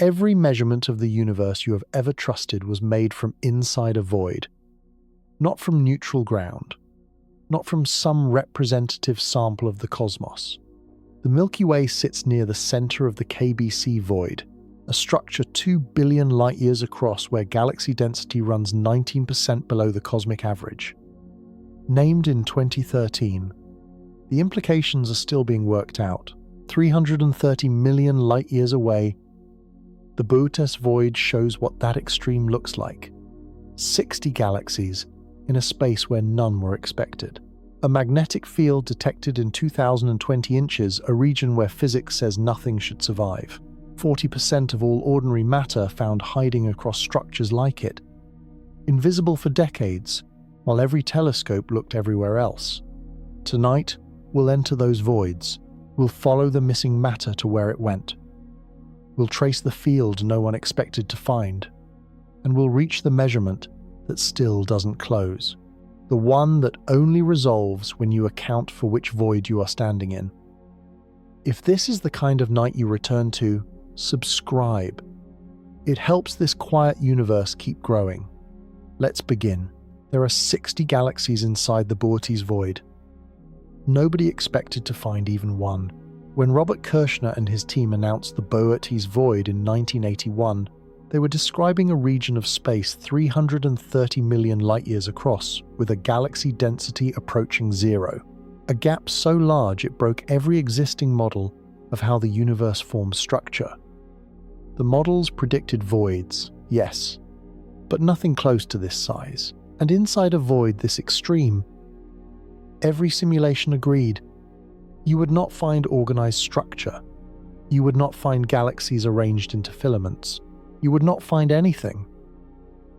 Every measurement of the universe you have ever trusted was made from inside a void, not from neutral ground, not from some representative sample of the cosmos. The Milky Way sits near the center of the KBC Void, a structure 2 billion light-years across where galaxy density runs 19% below the cosmic average. Named in 2013, the implications are still being worked out. 330 million light-years away, the Boötes Void shows what that extreme looks like. 60 galaxies in a space where none were expected. A magnetic field detected in 2020 inches, a region where physics says nothing should survive. 40% of all ordinary matter found hiding across structures like it. Invisible for decades, while every telescope looked everywhere else. Tonight, we'll enter those voids. We'll follow the missing matter to where it went. We'll trace the field no one expected to find. And we'll reach the measurement that still doesn't close. The one that only resolves when you account for which void you are standing in. If this is the kind of night you return to, subscribe. It helps this quiet universe keep growing. Let's begin. There are 60 galaxies inside the Boötes Void. Nobody expected to find even one. When Robert Kirshner and his team announced the Boötes Void in 1981, they were describing a region of space 330 million light-years across, with a galaxy density approaching zero. A gap so large it broke every existing model of how the universe forms structure. The models predicted voids, yes, but nothing close to this size. And inside a void this extreme, every simulation agreed, you would not find organized structure. You would not find galaxies arranged into filaments. You would not find anything,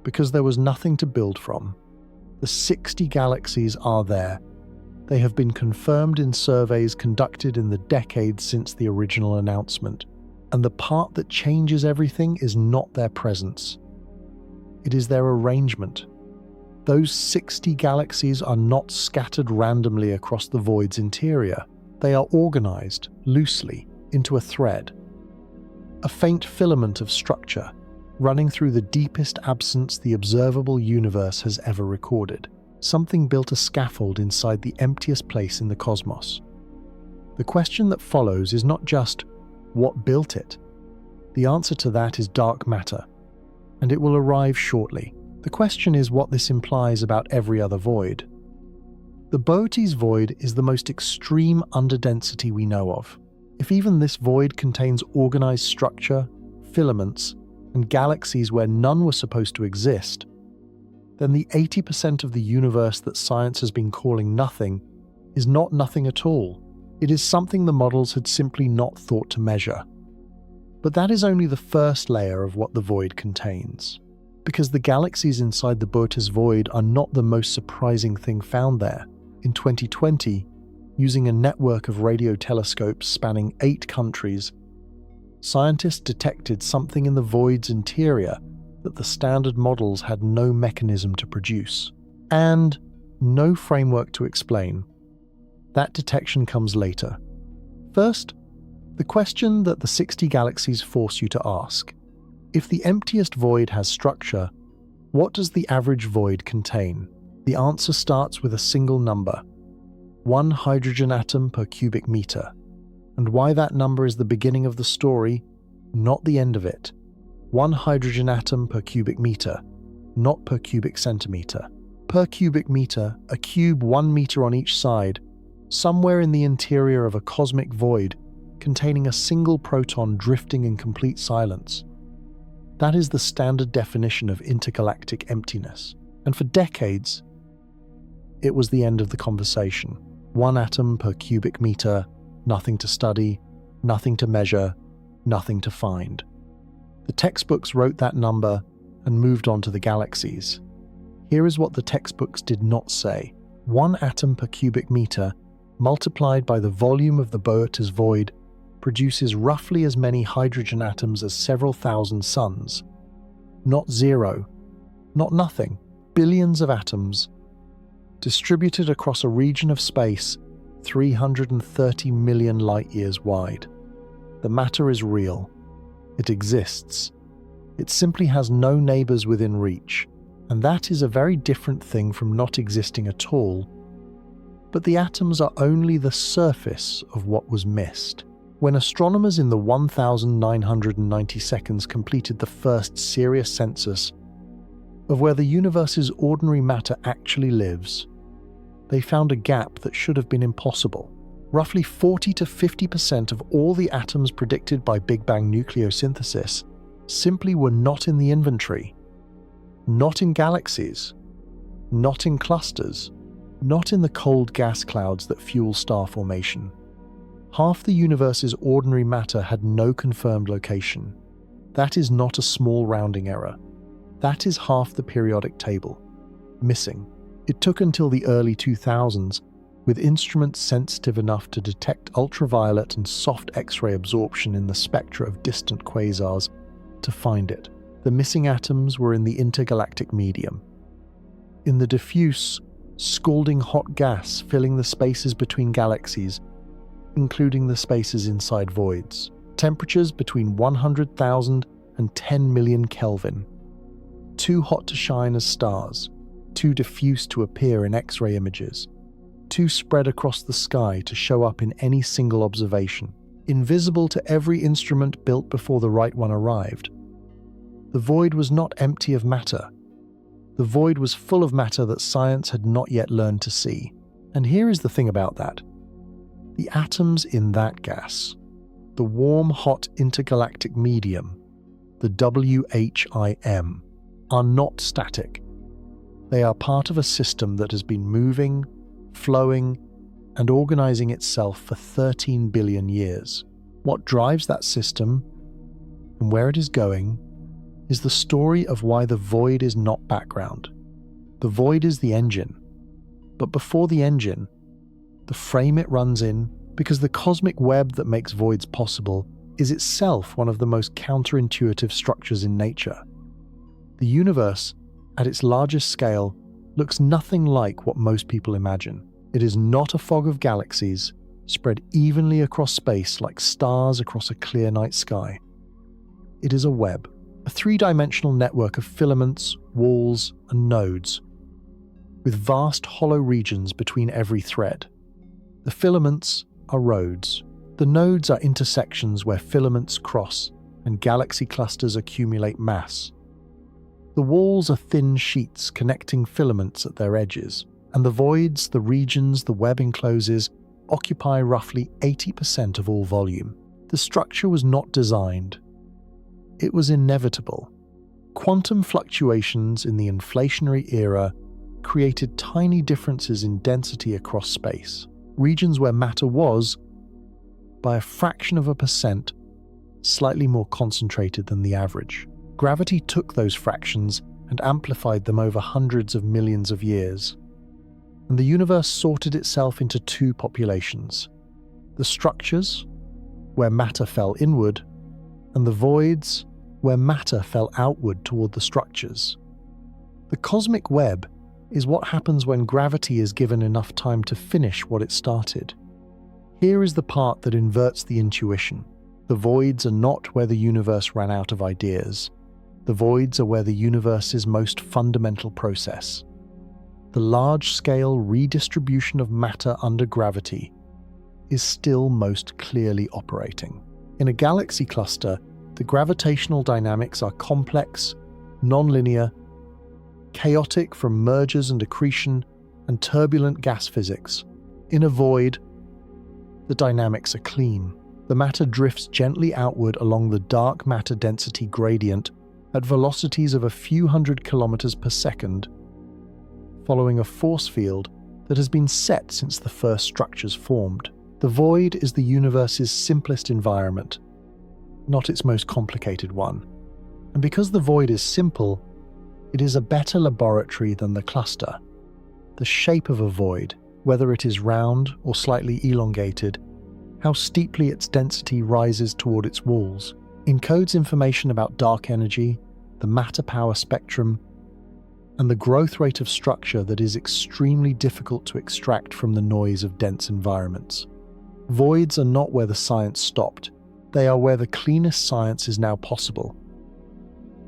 because there was nothing to build from. The 60 galaxies are there. They have been confirmed in surveys conducted in the decades since the original announcement. And the part that changes everything is not their presence. It is their arrangement. Those 60 galaxies are not scattered randomly across the void's interior. They are organized, loosely, into a thread. A faint filament of structure, running through the deepest absence the observable universe has ever recorded. Something built a scaffold inside the emptiest place in the cosmos. The question that follows is not just, what built it? The answer to that is dark matter, and it will arrive shortly. The question is what this implies about every other void. The Boötes Void is the most extreme underdensity we know of. If even this void contains organized structure, filaments, and galaxies where none were supposed to exist, then the 80% of the universe that science has been calling nothing is not nothing at all. It is something the models had simply not thought to measure. But that is only the first layer of what the void contains. Because the galaxies inside the Boötes Void are not the most surprising thing found there. In 2020, using a network of radio telescopes spanning 8 countries, scientists detected something in the void's interior that the standard models had no mechanism to produce, and no framework to explain. That detection comes later. First, the question that the 60 galaxies force you to ask. If the emptiest void has structure, what does the average void contain? The answer starts with a single number, 1 hydrogen atom per cubic meter. And why that number is the beginning of the story, not the end of it. 1 hydrogen atom per cubic meter, not per cubic centimeter. Per cubic meter, a cube 1 meter on each side, somewhere in the interior of a cosmic void, containing a single proton drifting in complete silence. That is the standard definition of intergalactic emptiness. And for decades, it was the end of the conversation. 1 atom per cubic meter, nothing to study, nothing to measure, nothing to find. The textbooks wrote that number and moved on to the galaxies. Here is what the textbooks did not say. 1 atom per cubic meter, multiplied by the volume of the Boötes Void, produces roughly as many hydrogen atoms as several thousand suns. Not zero, not nothing, billions of atoms, distributed across a region of space 330 million light-years wide. The matter is real. It exists. It simply has no neighbors within reach, and that is a very different thing from not existing at all. But the atoms are only the surface of what was missed. When astronomers in the 1990 seconds completed the first serious census of where the universe's ordinary matter actually lives, they found a gap that should have been impossible. Roughly 40 to 50% of all the atoms predicted by Big Bang nucleosynthesis simply were not in the inventory. Not in galaxies, not in clusters, not in the cold gas clouds that fuel star formation. Half the universe's ordinary matter had no confirmed location. That is not a small rounding error. That is half the periodic table. Missing. It took until the early 2000s, with instruments sensitive enough to detect ultraviolet and soft X-ray absorption in the spectra of distant quasars, to find it. The missing atoms were in the intergalactic medium. In the diffuse, scalding hot gas filling the spaces between galaxies, including the spaces inside voids. Temperatures between 100,000 and 10 million Kelvin. Too hot to shine as stars, too diffuse to appear in X-ray images, too spread across the sky to show up in any single observation, invisible to every instrument built before the right one arrived. The void was not empty of matter. The void was full of matter that science had not yet learned to see. And here is the thing about that. The atoms in that gas, the warm, hot intergalactic medium, the WHIM, are not static. They are part of a system that has been moving, flowing, and organizing itself for 13 billion years. What drives that system, and where it is going, is the story of why the void is not background. The void is the engine. But before the engine, the frame it runs in, because the cosmic web that makes voids possible is itself one of the most counterintuitive structures in nature. The universe, at its largest scale, looks nothing like what most people imagine. It is not a fog of galaxies, spread evenly across space like stars across a clear night sky. It is a web, a three-dimensional network of filaments, walls, and nodes, with vast hollow regions between every thread. The filaments are roads. The nodes are intersections where filaments cross and galaxy clusters accumulate mass. The walls are thin sheets connecting filaments at their edges, and the voids, the regions the web encloses, occupy roughly 80% of all volume. The structure was not designed. It was inevitable. Quantum fluctuations in the inflationary era created tiny differences in density across space. Regions where matter was, by a fraction of a percent, slightly more concentrated than the average. Gravity took those fractions and amplified them over hundreds of millions of years. And the universe sorted itself into two populations: the structures, where matter fell inward, and the voids, where matter fell outward toward the structures. The cosmic web is what happens when gravity is given enough time to finish what it started. Here is the part that inverts the intuition. The voids are not where the universe ran out of ideas. The voids are where the universe's most fundamental process, the large-scale redistribution of matter under gravity, is still most clearly operating. In a galaxy cluster, the gravitational dynamics are complex, non-linear, chaotic from mergers and accretion, and turbulent gas physics. In a void, the dynamics are clean. The matter drifts gently outward along the dark matter density gradient at velocities of a few hundred kilometers per second, following a force field that has been set since the first structures formed. The void is the universe's simplest environment, not its most complicated one. And because the void is simple, it is a better laboratory than the cluster. The shape of a void, whether it is round or slightly elongated, how steeply its density rises toward its walls, encodes information about dark energy, the matter-power spectrum, and the growth rate of structure that is extremely difficult to extract from the noise of dense environments. Voids are not where the science stopped. They are where the cleanest science is now possible.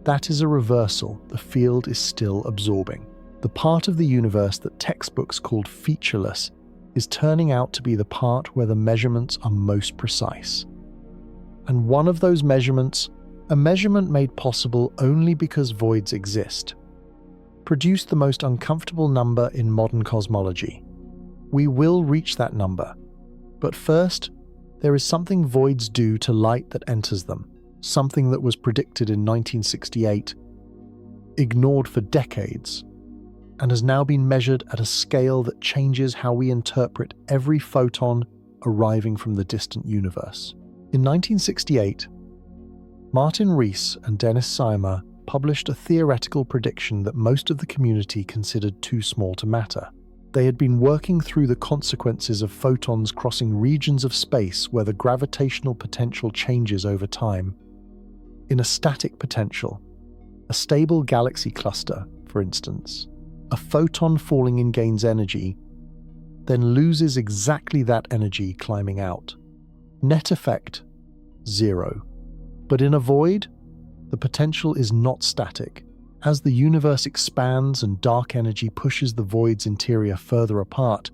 That is a reversal the field is still absorbing. The part of the universe that textbooks called featureless is turning out to be the part where the measurements are most precise. And one of those measurements, a measurement made possible only because voids exist, produced the most uncomfortable number in modern cosmology. We will reach that number, but first, there is something voids do to light that enters them, something that was predicted in 1968, ignored for decades, and has now been measured at a scale that changes how we interpret every photon arriving from the distant universe. In 1968, Martin Rees and Dennis Seimer published a theoretical prediction that most of the community considered too small to matter. They had been working through the consequences of photons crossing regions of space where the gravitational potential changes over time. In a static potential, a stable galaxy cluster, for instance, a photon falling in gains energy, then loses exactly that energy climbing out. Net effect, 0. But in a void, the potential is not static. As the universe expands and dark energy pushes the void's interior further apart,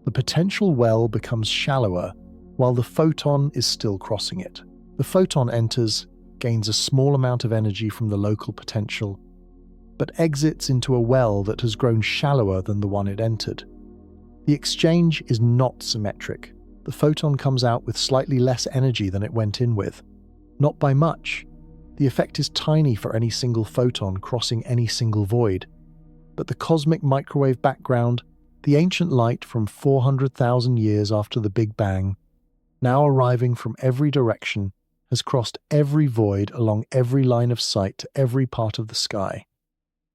the potential well becomes shallower while the photon is still crossing it. The photon enters, gains a small amount of energy from the local potential, but exits into a well that has grown shallower than the one it entered. The exchange is not symmetric. The photon comes out with slightly less energy than it went in with. Not by much. The effect is tiny for any single photon crossing any single void. But the cosmic microwave background, the ancient light from 400,000 years after the Big Bang, now arriving from every direction, has crossed every void along every line of sight to every part of the sky.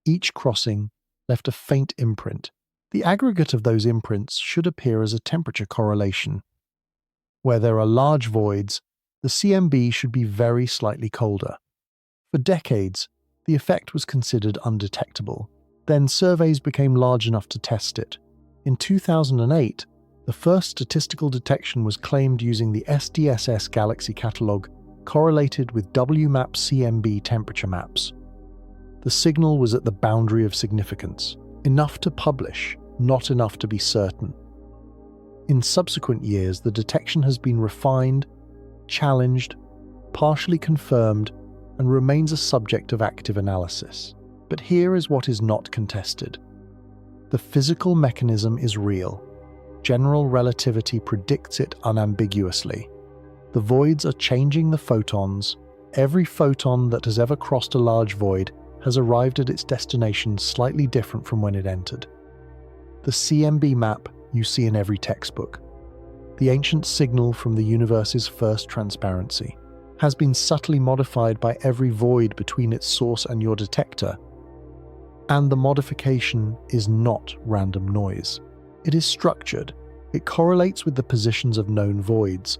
Each crossing left a faint imprint. The aggregate of those imprints should appear as a temperature correlation. Where there are large voids, the CMB should be very slightly colder. For decades, the effect was considered undetectable. Then surveys became large enough to test it. In 2008, the first statistical detection was claimed using the SDSS galaxy catalog correlated with WMAP CMB temperature maps. The signal was at the boundary of significance, enough to publish, not enough to be certain. In subsequent years, the detection has been refined, challenged, partially confirmed, and remains a subject of active analysis. But here is what is not contested. The physical mechanism is real. General relativity predicts it unambiguously. The voids are changing the photons. Every photon that has ever crossed a large void has arrived at its destination slightly different from when it entered. The CMB map you see in every textbook, the ancient signal from the universe's first transparency, has been subtly modified by every void between its source and your detector. And the modification is not random noise. It is structured, it correlates with the positions of known voids,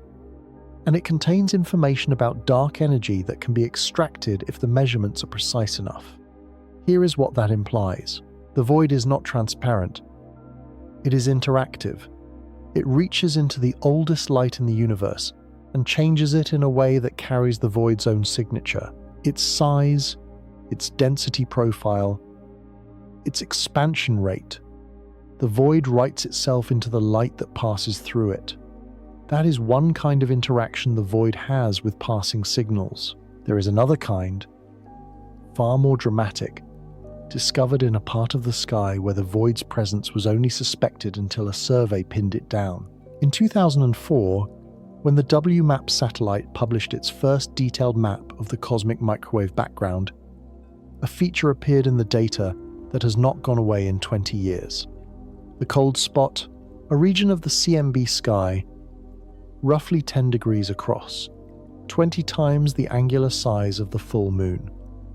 and it contains information about dark energy that can be extracted if the measurements are precise enough. Here is what that implies. The void is not transparent. It is interactive. It reaches into the oldest light in the universe and changes it in a way that carries the void's own signature. Its size, its density profile, its expansion rate. The void writes itself into the light that passes through it. That is one kind of interaction the void has with passing signals. There is another kind, far more dramatic, discovered in a part of the sky where the void's presence was only suspected until a survey pinned it down. In 2004, when the WMAP satellite published its first detailed map of the cosmic microwave background, a feature appeared in the data that has not gone away in 20 years. The cold spot, a region of the CMB sky, roughly 10 degrees across, 20 times the angular size of the full moon.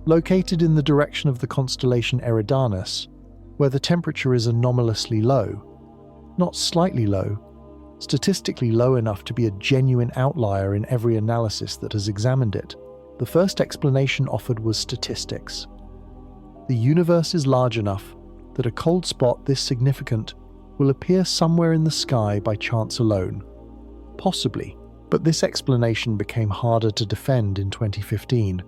Located in the direction of the constellation Eridanus, where the temperature is anomalously low, not slightly low, statistically low enough to be a genuine outlier in every analysis that has examined it. The first explanation offered was statistics. The universe is large enough that a cold spot this significant will appear somewhere in the sky by chance alone. Possibly. But this explanation became harder to defend in 2015,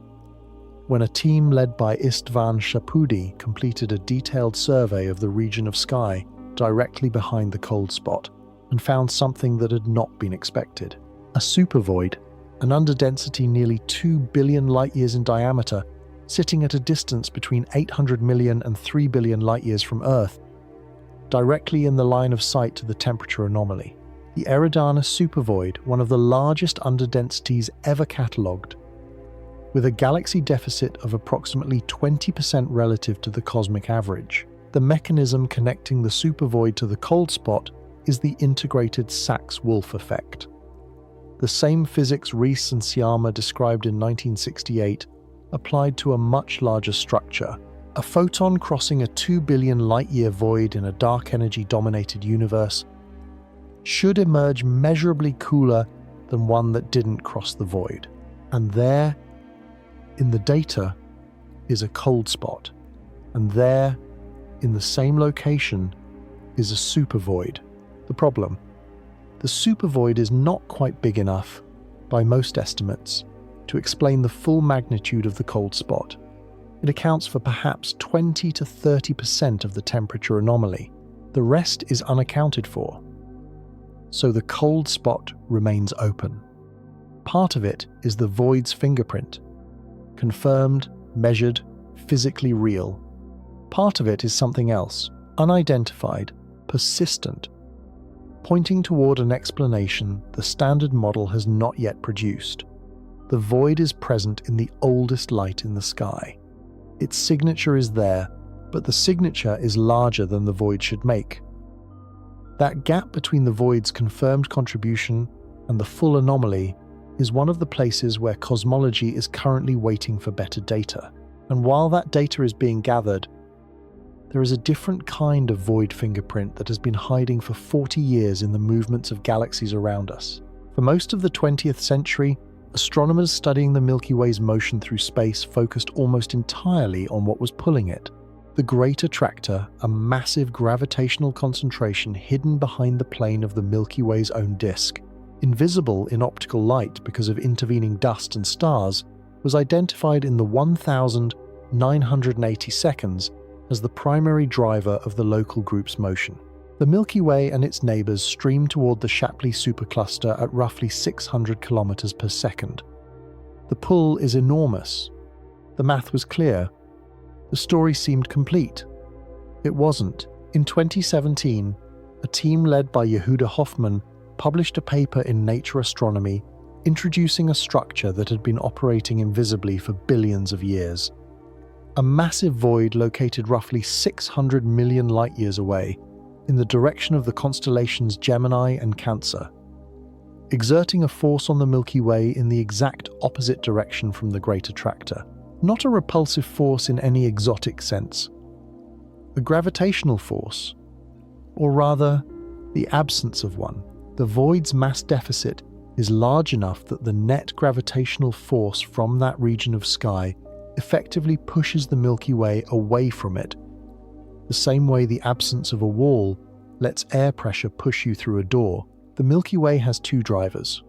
when a team led by Istvan Shapudi completed a detailed survey of the region of sky directly behind the cold spot and found something that had not been expected. A supervoid, an underdensity nearly 2 billion light-years in diameter, sitting at a distance between 800 million and 3 billion light-years from Earth, directly in the line of sight to the temperature anomaly. The Eridanus supervoid, one of the largest underdensities ever catalogued, with a galaxy deficit of approximately 20% relative to the cosmic average. The mechanism connecting the supervoid to the cold spot is the integrated Sachs-Wolf effect. The same physics Rees and Siama described in 1968 applied to a much larger structure. A photon crossing a 2 billion light-year void in a dark energy-dominated universe should emerge measurably cooler than one that didn't cross the void. And there, in the data, is a cold spot. And there, in the same location, is a supervoid. The problem: the supervoid is not quite big enough, by most estimates, to explain the full magnitude of the cold spot. It accounts for perhaps 20 to 30% of the temperature anomaly. The rest is unaccounted for. So the cold spot remains open. Part of it is the void's fingerprint, confirmed, measured, physically real. Part of it is something else, unidentified, persistent, pointing toward an explanation the standard model has not yet produced. The void is present in the oldest light in the sky. Its signature is there, but the signature is larger than the void should make. That gap between the void's confirmed contribution and the full anomaly is one of the places where cosmology is currently waiting for better data. And while that data is being gathered, there is a different kind of void fingerprint that has been hiding for 40 years in the movements of galaxies around us. For most of the 20th century, astronomers studying the Milky Way's motion through space focused almost entirely on what was pulling it. The Great Attractor, a massive gravitational concentration hidden behind the plane of the Milky Way's own disk, invisible in optical light because of intervening dust and stars, was identified in the 1,980 seconds as the primary driver of the local group's motion. The Milky Way and its neighbours stream toward the Shapley supercluster at roughly 600 kilometers per second. The pull is enormous. The math was clear. The story seemed complete. It wasn't. In 2017, a team led by Yehuda Hoffman published a paper in Nature Astronomy introducing a structure that had been operating invisibly for billions of years. A massive void located roughly 600 million light-years away, in the direction of the constellations Gemini and Cancer, exerting a force on the Milky Way in the exact opposite direction from the Great Attractor. Not a repulsive force in any exotic sense. A gravitational force, or rather, the absence of one. The void's mass deficit is large enough that the net gravitational force from that region of sky effectively pushes the Milky Way away from it, the same way the absence of a wall lets air pressure push you through a door. The Milky Way has two drivers.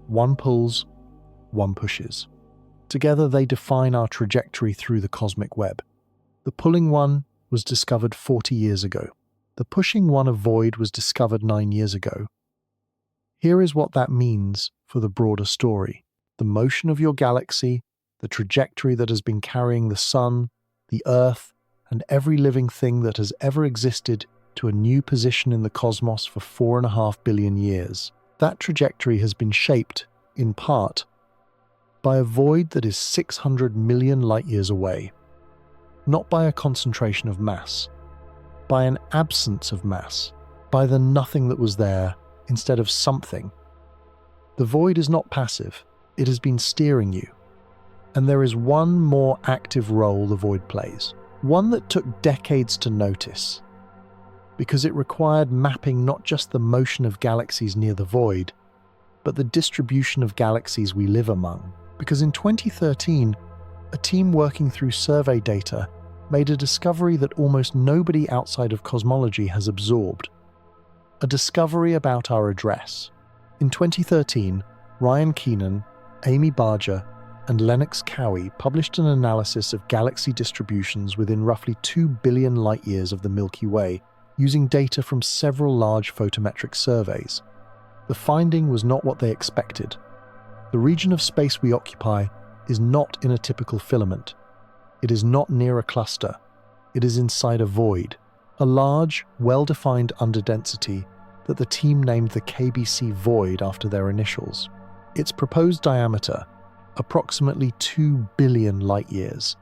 One pulls, one pushes. Together they define our trajectory through the cosmic web. The pulling one was discovered 40 years ago. The pushing one of void was discovered 9 years ago. Here is what that means for the broader story. The motion of your galaxy, the trajectory that has been carrying the Sun, the Earth, and every living thing that has ever existed to a new position in the cosmos for 4.5 billion years. That trajectory has been shaped, in part, by a void that is 600 million light-years away. Not by a concentration of mass, by an absence of mass, by the nothing that was there instead of something. The void is not passive, it has been steering you. And there is one more active role the void plays, one that took decades to notice, because it required mapping not just the motion of galaxies near the void, but the distribution of galaxies we live among. Because in 2013, a team working through survey data made a discovery that almost nobody outside of cosmology has absorbed. A discovery about our address. In 2013, Ryan Keenan, Amy Barger, and Lennox Cowie published an analysis of galaxy distributions within roughly 2 billion light-years of the Milky Way using data from several large photometric surveys. The finding was not what they expected. The region of space we occupy is not in a typical filament. It is not near a cluster. It is inside a void, a large, well-defined underdensity that the team named the KBC Void after their initials. Its proposed diameter, approximately 2 billion light-years,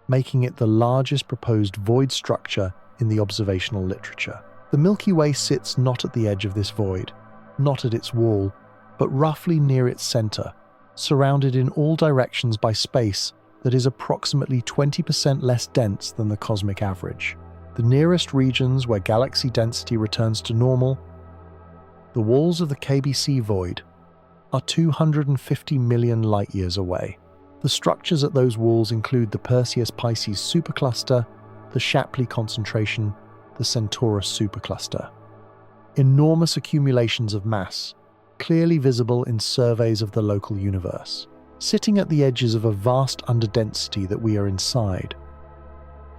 making it the largest proposed void structure in the observational literature. The Milky Way sits not at the edge of this void, not at its wall, but roughly near its center, surrounded in all directions by space that is approximately 20% less dense than the cosmic average. The nearest regions where galaxy density returns to normal, the walls of the KBC Void, are 250 million light-years away. The structures at those walls include the Perseus-Pisces supercluster, the Shapley concentration, the Centaurus supercluster. Enormous accumulations of mass, clearly visible in surveys of the local universe, sitting at the edges of a vast underdensity that we are inside.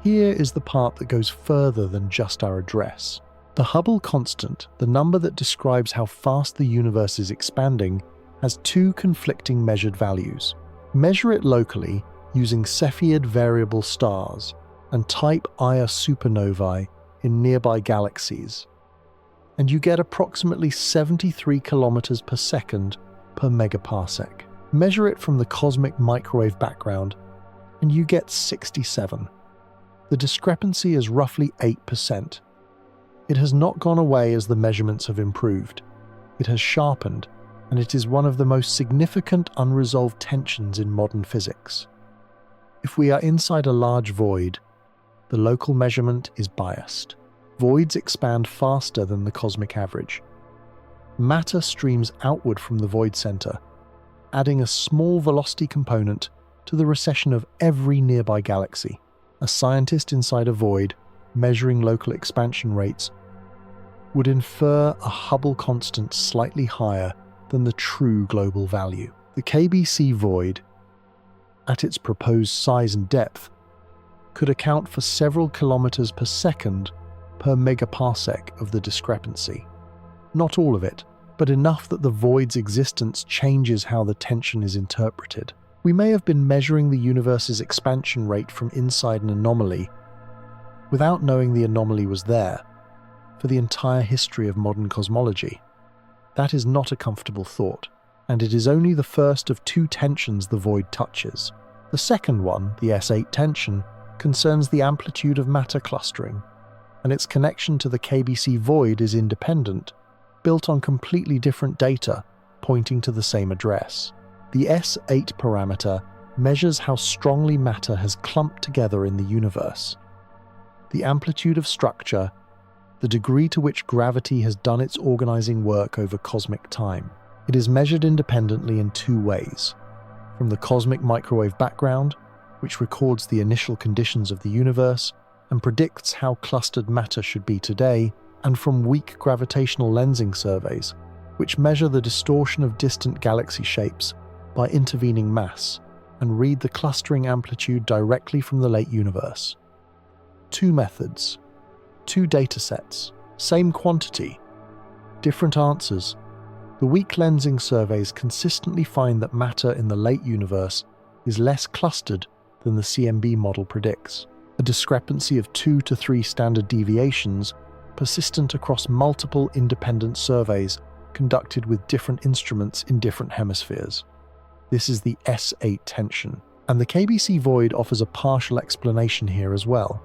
Here is the part that goes further than just our address. The Hubble constant, the number that describes how fast the universe is expanding, has two conflicting measured values. Measure it locally using Cepheid variable stars and type Ia supernovae in nearby galaxies, and you get approximately 73 kilometers per second per megaparsec. Measure it from the cosmic microwave background, and you get 67. The discrepancy is roughly 8%. It has not gone away as the measurements have improved. It has sharpened, and it is one of the most significant unresolved tensions in modern physics. If we are inside a large void, the local measurement is biased. Voids expand faster than the cosmic average. Matter streams outward from the void center, adding a small velocity component to the recession of every nearby galaxy. A scientist inside a void, measuring local expansion rates, would infer a Hubble constant slightly higher than the true global value. The KBC Void, at its proposed size and depth, could account for several kilometers per second per megaparsec of the discrepancy. Not all of it, but enough that the void's existence changes how the tension is interpreted. We may have been measuring the universe's expansion rate from inside an anomaly without knowing the anomaly was there for the entire history of modern cosmology. That is not a comfortable thought, and it is only the first of two tensions the void touches. The second one, the S8 tension, concerns the amplitude of matter clustering, and its connection to the KBC Void is independent, built on completely different data pointing to the same address. The S8 parameter measures how strongly matter has clumped together in the universe. The amplitude of structure, the degree to which gravity has done its organizing work over cosmic time. It is measured independently in two ways: from the cosmic microwave background, which records the initial conditions of the universe and predicts how clustered matter should be today, and from weak gravitational lensing surveys, which measure the distortion of distant galaxy shapes by intervening mass and read the clustering amplitude directly from the late universe. Two methods, two datasets, same quantity, different answers. The weak lensing surveys consistently find that matter in the late universe is less clustered than the CMB model predicts, a discrepancy of 2 to 3 standard deviations persistent across multiple independent surveys conducted with different instruments in different hemispheres. This is the S8 tension, and the KBC Void offers a partial explanation here as well.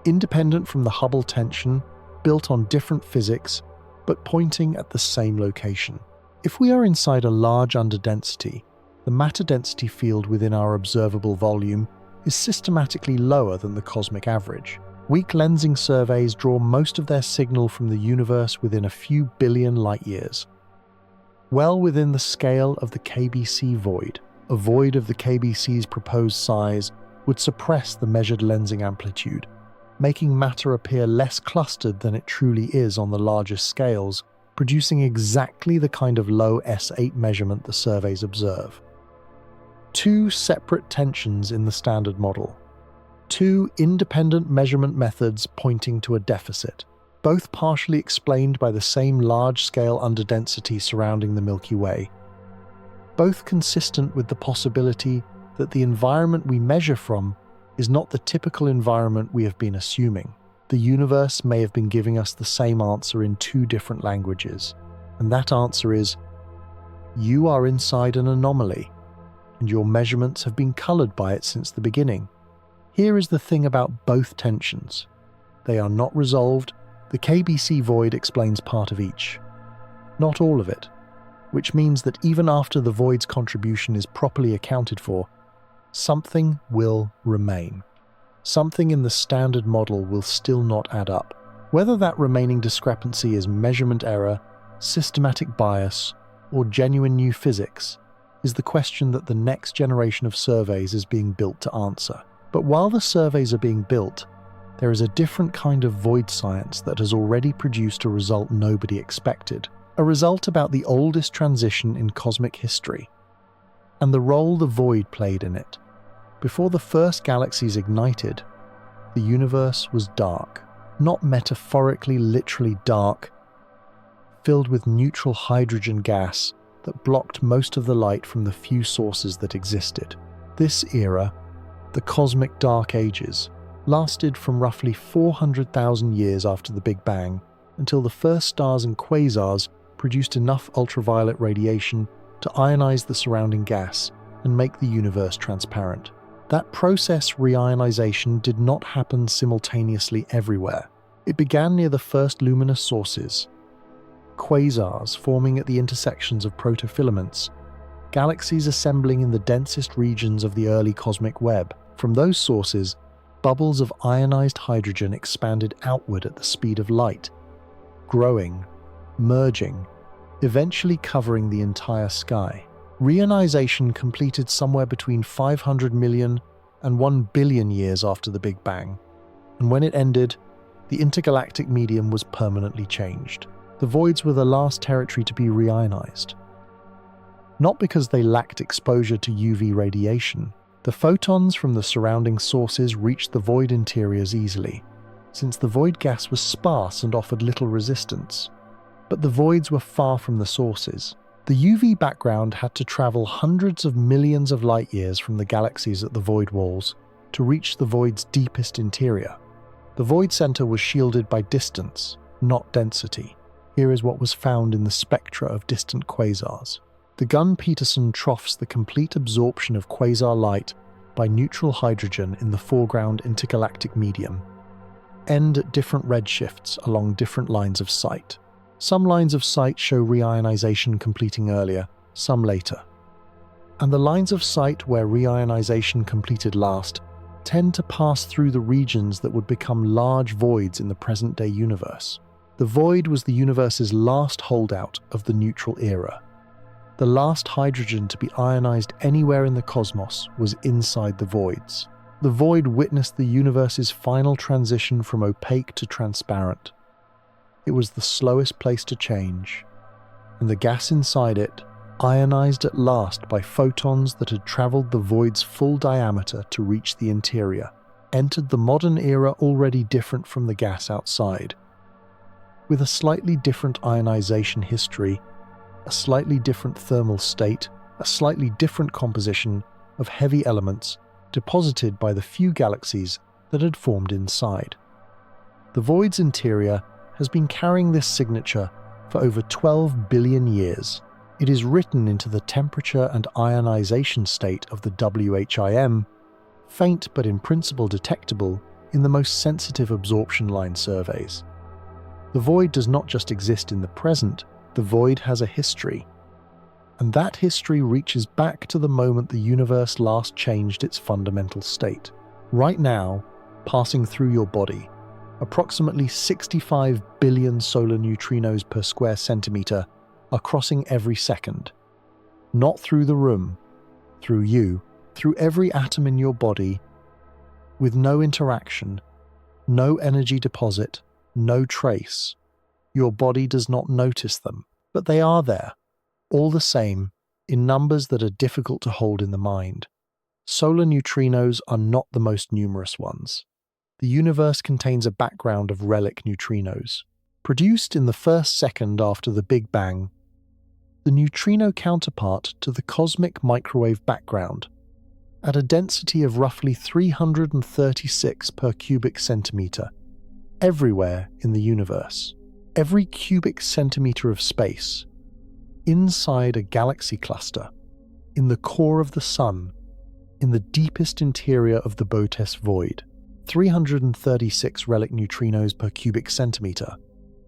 Independent from the Hubble tension, built on different physics, but pointing at the same location. If we are inside a large underdensity, the matter density field within our observable volume is systematically lower than the cosmic average. Weak lensing surveys draw most of their signal from the universe within a few billion light-years, well within the scale of the KBC Void. A void of the KBC's proposed size would suppress the measured lensing amplitude, making matter appear less clustered than it truly is on the largest scales, producing exactly the kind of low S8 measurement the surveys observe. Two separate tensions in the standard model. Two independent measurement methods pointing to a deficit, both partially explained by the same large-scale underdensity surrounding the Milky Way. Both consistent with the possibility that the environment we measure from is not the typical environment we have been assuming. The universe may have been giving us the same answer in two different languages, and that answer is, you are inside an anomaly, and your measurements have been colored by it since the beginning. Here is the thing about both tensions. They are not resolved. The KBC Void explains part of each, not all of it, which means that even after the Void's contribution is properly accounted for, something will remain. Something in the standard model will still not add up. Whether that remaining discrepancy is measurement error, systematic bias, or genuine new physics, is the question that the next generation of surveys is being built to answer. But while the surveys are being built, there is a different kind of void science that has already produced a result nobody expected. A result about the oldest transition in cosmic history, and the role the void played in it. Before the first galaxies ignited, the universe was dark. Not metaphorically, literally dark, filled with neutral hydrogen gas that blocked most of the light from the few sources that existed. This era, the Cosmic Dark Ages, lasted from roughly 400,000 years after the Big Bang until the first stars and quasars produced enough ultraviolet radiation to ionize the surrounding gas and make the universe transparent. That process, reionization, did not happen simultaneously everywhere. It began near the first luminous sources, quasars forming at the intersections of protofilaments, galaxies assembling in the densest regions of the early cosmic web. From those sources, bubbles of ionized hydrogen expanded outward at the speed of light, growing, merging, eventually covering the entire sky. Reionization completed somewhere between 500 million and 1 billion years after the Big Bang, and when it ended, the intergalactic medium was permanently changed. The voids were the last territory to be reionized. Not because they lacked exposure to UV radiation. The photons from the surrounding sources reached the void interiors easily, since the void gas was sparse and offered little resistance. But the voids were far from the sources. The UV background had to travel hundreds of millions of light years from the galaxies at the void walls to reach the void's deepest interior. The void center was shielded by distance, not density. Here is what was found in the spectra of distant quasars. The Gunn-Peterson troughs the complete absorption of quasar light by neutral hydrogen in the foreground intergalactic medium, end at different redshifts along different lines of sight. Some lines of sight show reionization completing earlier, some later. And the lines of sight where reionization completed last tend to pass through the regions that would become large voids in the present-day universe. The void was the universe's last holdout of the neutral era. The last hydrogen to be ionized anywhere in the cosmos was inside the voids. The void witnessed the universe's final transition from opaque to transparent. It was the slowest place to change, and the gas inside it, ionized at last by photons that had traveled the void's full diameter to reach the interior, entered the modern era already different from the gas outside, with a slightly different ionization history, a slightly different thermal state, a slightly different composition of heavy elements deposited by the few galaxies that had formed inside. The void's interior has been carrying this signature for over 12 billion years. It is written into the temperature and ionization state of the WHIM, faint but in principle detectable in the most sensitive absorption line surveys. The void does not just exist in the present, the void has a history. And that history reaches back to the moment the universe last changed its fundamental state. Right now, passing through your body, approximately 65 billion solar neutrinos per square centimeter are crossing every second. Not through the room, through you, through every atom in your body, with no interaction, no energy deposit, no trace, Your body does not notice them, but they are there, all the same, in numbers that are difficult to hold in the mind. Solar neutrinos are not the most numerous ones. The universe contains a background of relic neutrinos. Produced in the first second after the Big Bang, the neutrino counterpart to the cosmic microwave background, at a density of roughly 336 per cubic centimeter, everywhere in the universe. Every cubic centimeter of space, inside a galaxy cluster, in the core of the Sun, in the deepest interior of the Boötes Void, 336 relic neutrinos per cubic centimeter.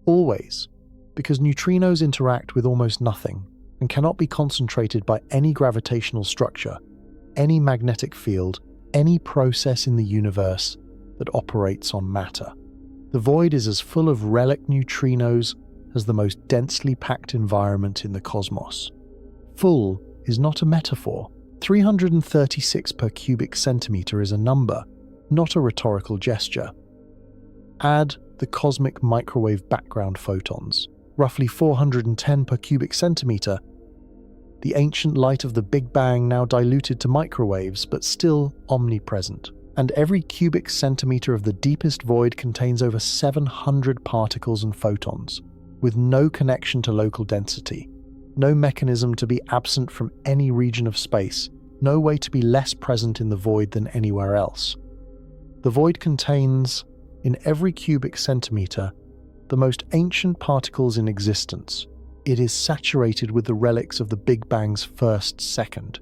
Always, because neutrinos interact with almost nothing and cannot be concentrated by any gravitational structure, any magnetic field, any process in the universe that operates on matter. The void is as full of relic neutrinos as the most densely packed environment in the cosmos. Full is not a metaphor. 336 per cubic centimeter is a number, not a rhetorical gesture. Add the cosmic microwave background photons, roughly 410 per cubic centimeter, the ancient light of the Big Bang now diluted to microwaves but still omnipresent. And every cubic centimeter of the deepest void contains over 700 particles and photons, with no connection to local density, no mechanism to be absent from any region of space, no way to be less present in the void than anywhere else. The void contains, in every cubic centimeter, the most ancient particles in existence. It is saturated with the relics of the Big Bang's first second.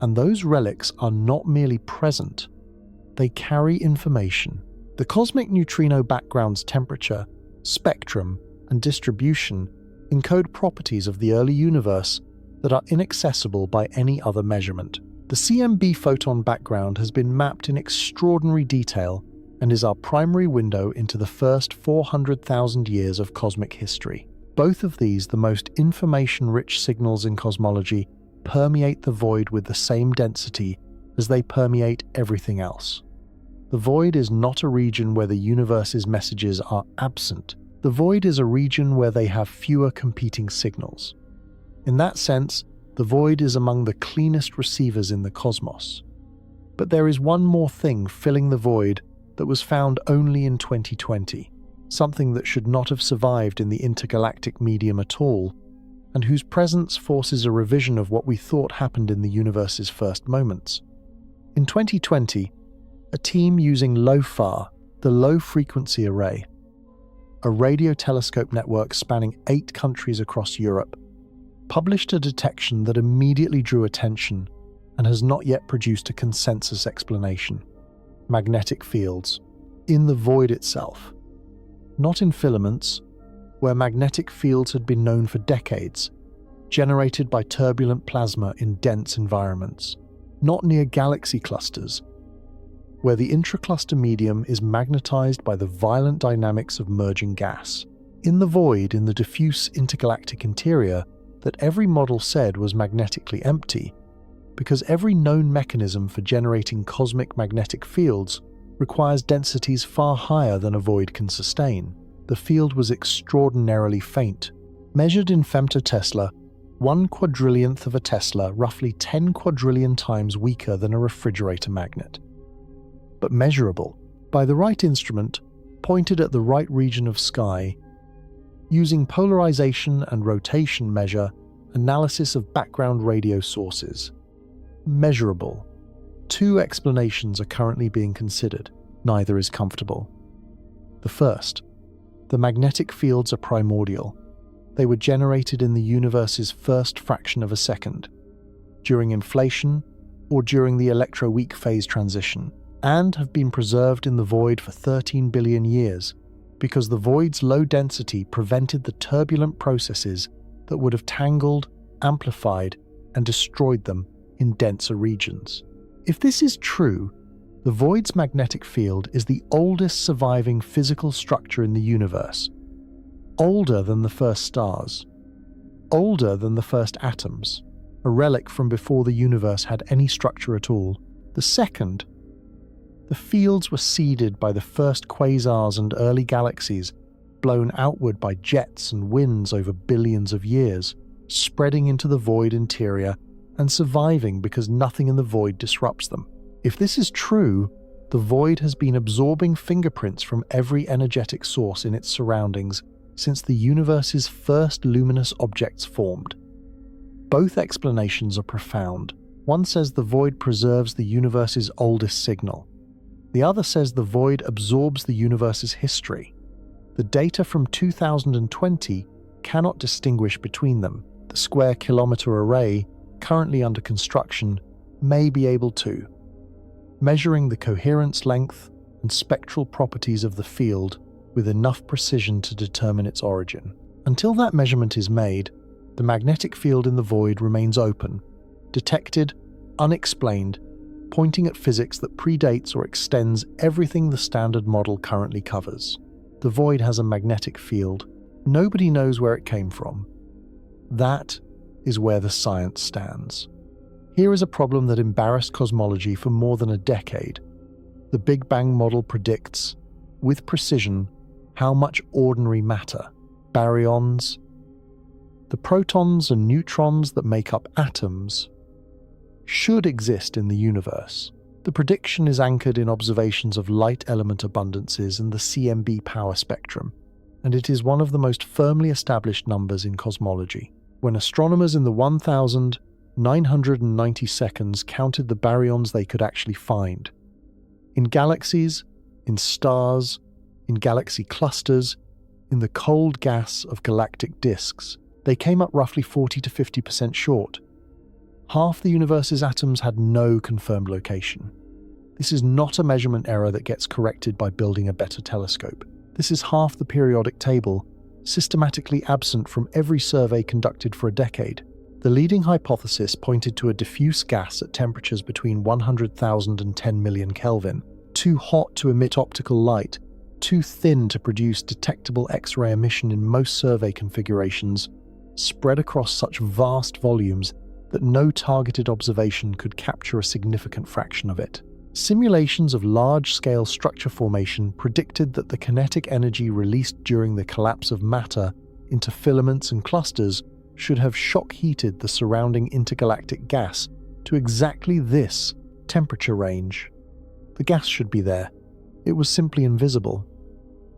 And those relics are not merely present, they carry information. The cosmic neutrino background's temperature, spectrum, and distribution encode properties of the early universe that are inaccessible by any other measurement. The CMB photon background has been mapped in extraordinary detail and is our primary window into the first 400,000 years of cosmic history. Both of these, the most information-rich signals in cosmology, permeate the void with the same density as they permeate everything else. The void is not a region where the universe's messages are absent. The void is a region where they have fewer competing signals. In that sense, the void is among the cleanest receivers in the cosmos. But there is one more thing filling the void that was found only in 2020, something that should not have survived in the intergalactic medium at all, and whose presence forces a revision of what we thought happened in the universe's first moments. In 2020, a team using LOFAR, the Low Frequency Array, a radio telescope network spanning 8 countries across Europe, published a detection that immediately drew attention and has not yet produced a consensus explanation. Magnetic fields, in the void itself. Not in filaments, where magnetic fields had been known for decades, generated by turbulent plasma in dense environments. Not near galaxy clusters, where the intracluster medium is magnetized by the violent dynamics of merging gas. In the void in the diffuse intergalactic interior that every model said was magnetically empty, because every known mechanism for generating cosmic magnetic fields requires densities far higher than a void can sustain. The field was extraordinarily faint. Measured in femtotesla, 1/4,000,000th of a Tesla, roughly 10 quadrillion times weaker than a refrigerator magnet. But measurable, by the right instrument, pointed at the right region of sky, using polarization and rotation measure, analysis of background radio sources. Measurable. 2 explanations are currently being considered. Neither is comfortable. The first, the magnetic fields are primordial. They were generated in the universe's first fraction of a second, during inflation or during the electroweak phase transition, and have been preserved in the void for 13 billion years because the void's low density prevented the turbulent processes that would have tangled, amplified, and destroyed them in denser regions. If this is true, the void's magnetic field is the oldest surviving physical structure in the universe, older than the first stars, older than the first atoms, a relic from before the universe had any structure at all. The second, the fields were seeded by the first quasars and early galaxies blown outward by jets and winds over billions of years, spreading into the void interior and surviving because nothing in the void disrupts them. If this is true, the void has been absorbing fingerprints from every energetic source in its surroundings since the universe's first luminous objects formed. Both explanations are profound. One says the void preserves the universe's oldest signal. The other says the void absorbs the universe's history. The data from 2020 cannot distinguish between them. The square kilometer array, currently under construction, may be able to, measuring the coherence length and spectral properties of the field with enough precision to determine its origin. Until that measurement is made, the magnetic field in the void remains open, detected, unexplained, pointing at physics that predates or extends everything the standard model currently covers. The void has a magnetic field. Nobody knows where it came from. That is where the science stands. Here is a problem that embarrassed cosmology for more than a decade. The Big Bang model predicts, with precision, how much ordinary matter, baryons, the protons and neutrons that make up atoms, should exist in the universe. The prediction is anchored in observations of light element abundances and the CMB power spectrum, and it is one of the most firmly established numbers in cosmology. When astronomers in the 1990 seconds counted the baryons they could actually find, in galaxies, in stars, in galaxy clusters, in the cold gas of galactic disks, they came up roughly 40 to 50% short. Half the universe's atoms had no confirmed location. This is not a measurement error that gets corrected by building a better telescope. This is half the periodic table, systematically absent from every survey conducted for a decade. The leading hypothesis pointed to a diffuse gas at temperatures between 100,000 and 10 million Kelvin, too hot to emit optical light, too thin to produce detectable X-ray emission in most survey configurations, spread across such vast volumes that no targeted observation could capture a significant fraction of it. Simulations of large-scale structure formation predicted that the kinetic energy released during the collapse of matter into filaments and clusters should have shock-heated the surrounding intergalactic gas to exactly this temperature range. The gas should be there. It was simply invisible.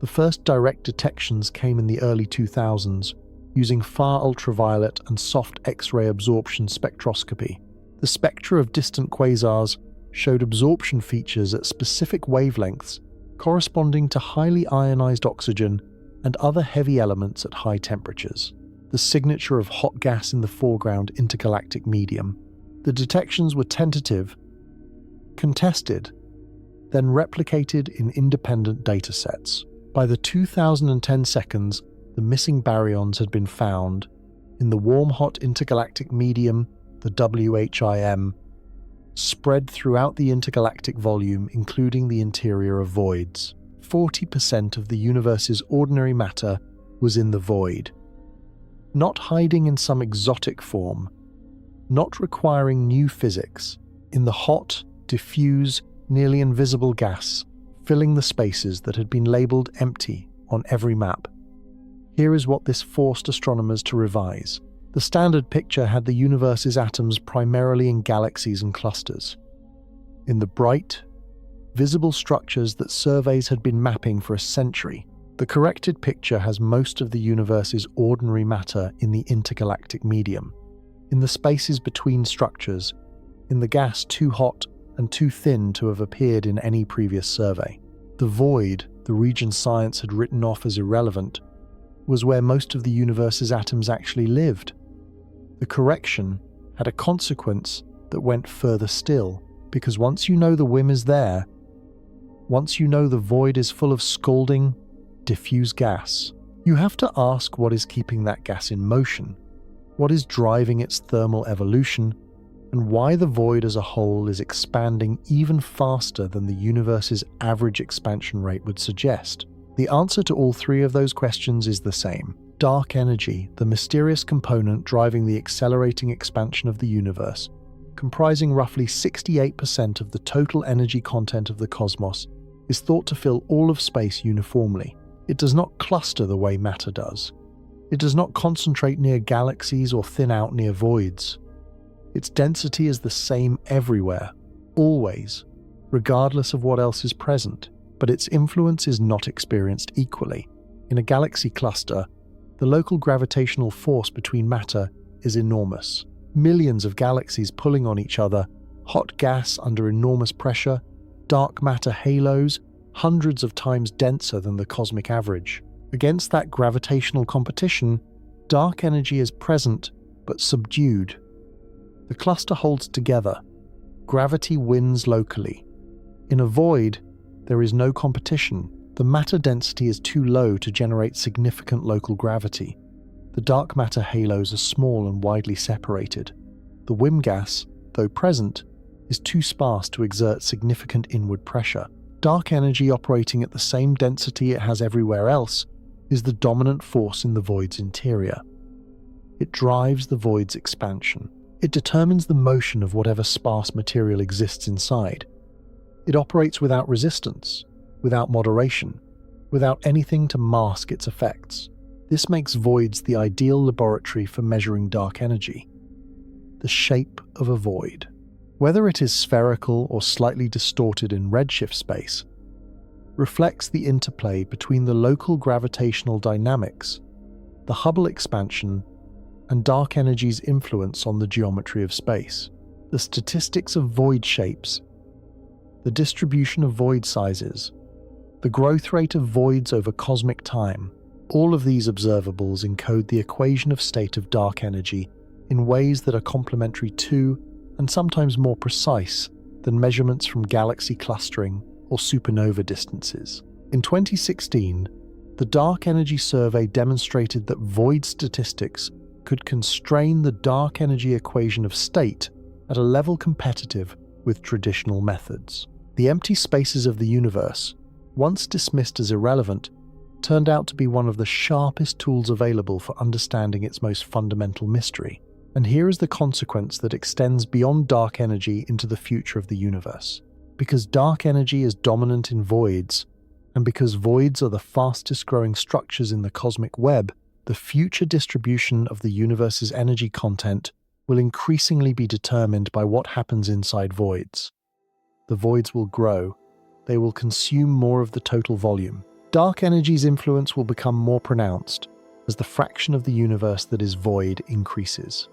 The first direct detections came in the early 2000s, using far ultraviolet and soft X-ray absorption spectroscopy. The spectra of distant quasars showed absorption features at specific wavelengths corresponding to highly ionized oxygen and other heavy elements at high temperatures. The signature of hot gas in the foreground intergalactic medium. The detections were tentative, contested, then replicated in independent datasets. By the 2010 seconds, the missing baryons had been found in the warm-hot intergalactic medium, the WHIM, spread throughout the intergalactic volume, including the interior of voids. 40% of the universe's ordinary matter was in the void, not hiding in some exotic form, not requiring new physics, in the hot, diffuse, nearly invisible gas, filling the spaces that had been labeled empty on every map. Here is what this forced astronomers to revise. The standard picture had the universe's atoms primarily in galaxies and clusters. In the bright, visible structures that surveys had been mapping for a century, the corrected picture has most of the universe's ordinary matter in the intergalactic medium, in the spaces between structures, in the gas too hot and too thin to have appeared in any previous survey. The void, the region science had written off as irrelevant, was where most of the universe's atoms actually lived. The correction had a consequence that went further still, because once you know the whim is there, once you know the void is full of scalding, diffuse gas, you have to ask what is keeping that gas in motion, what is driving its thermal evolution, and why the void as a whole is expanding even faster than the universe's average expansion rate would suggest. The answer to all three of those questions is the same. Dark energy, the mysterious component driving the accelerating expansion of the universe, comprising roughly 68% of the total energy content of the cosmos, is thought to fill all of space uniformly. It does not cluster the way matter does. It does not concentrate near galaxies or thin out near voids. Its density is the same everywhere, always, regardless of what else is present, but its influence is not experienced equally. In a galaxy cluster, the local gravitational force between matter is enormous. Millions of galaxies pulling on each other, hot gas under enormous pressure, dark matter halos, hundreds of times denser than the cosmic average. Against that gravitational competition, dark energy is present but subdued. The cluster holds together. Gravity wins locally. In a void, there is no competition. The matter density is too low to generate significant local gravity. The dark matter halos are small and widely separated. The WIM gas, though present, is too sparse to exert significant inward pressure. Dark energy operating at the same density it has everywhere else is the dominant force in the void's interior. It drives the void's expansion. It determines the motion of whatever sparse material exists inside. It operates without resistance, without moderation, without anything to mask its effects. This makes voids the ideal laboratory for measuring dark energy. The shape of a void. Whether it is spherical or slightly distorted in redshift space, reflects the interplay between the local gravitational dynamics, the Hubble expansion, and dark energy's influence on the geometry of space. The statistics of void shapes, the distribution of void sizes, the growth rate of voids over cosmic time, all of these observables encode the equation of state of dark energy in ways that are complementary to, and sometimes more precise, than measurements from galaxy clustering or supernova distances. In 2016, the Dark Energy Survey demonstrated that void statistics could constrain the dark energy equation of state at a level competitive with traditional methods. The empty spaces of the universe, once dismissed as irrelevant, turned out to be one of the sharpest tools available for understanding its most fundamental mystery. And here is the consequence that extends beyond dark energy into the future of the universe. Because dark energy is dominant in voids, and because voids are the fastest growing structures in the cosmic web, the future distribution of the universe's energy content will increasingly be determined by what happens inside voids. The voids will grow. They will consume more of the total volume. Dark energy's influence will become more pronounced as the fraction of the universe that is void increases.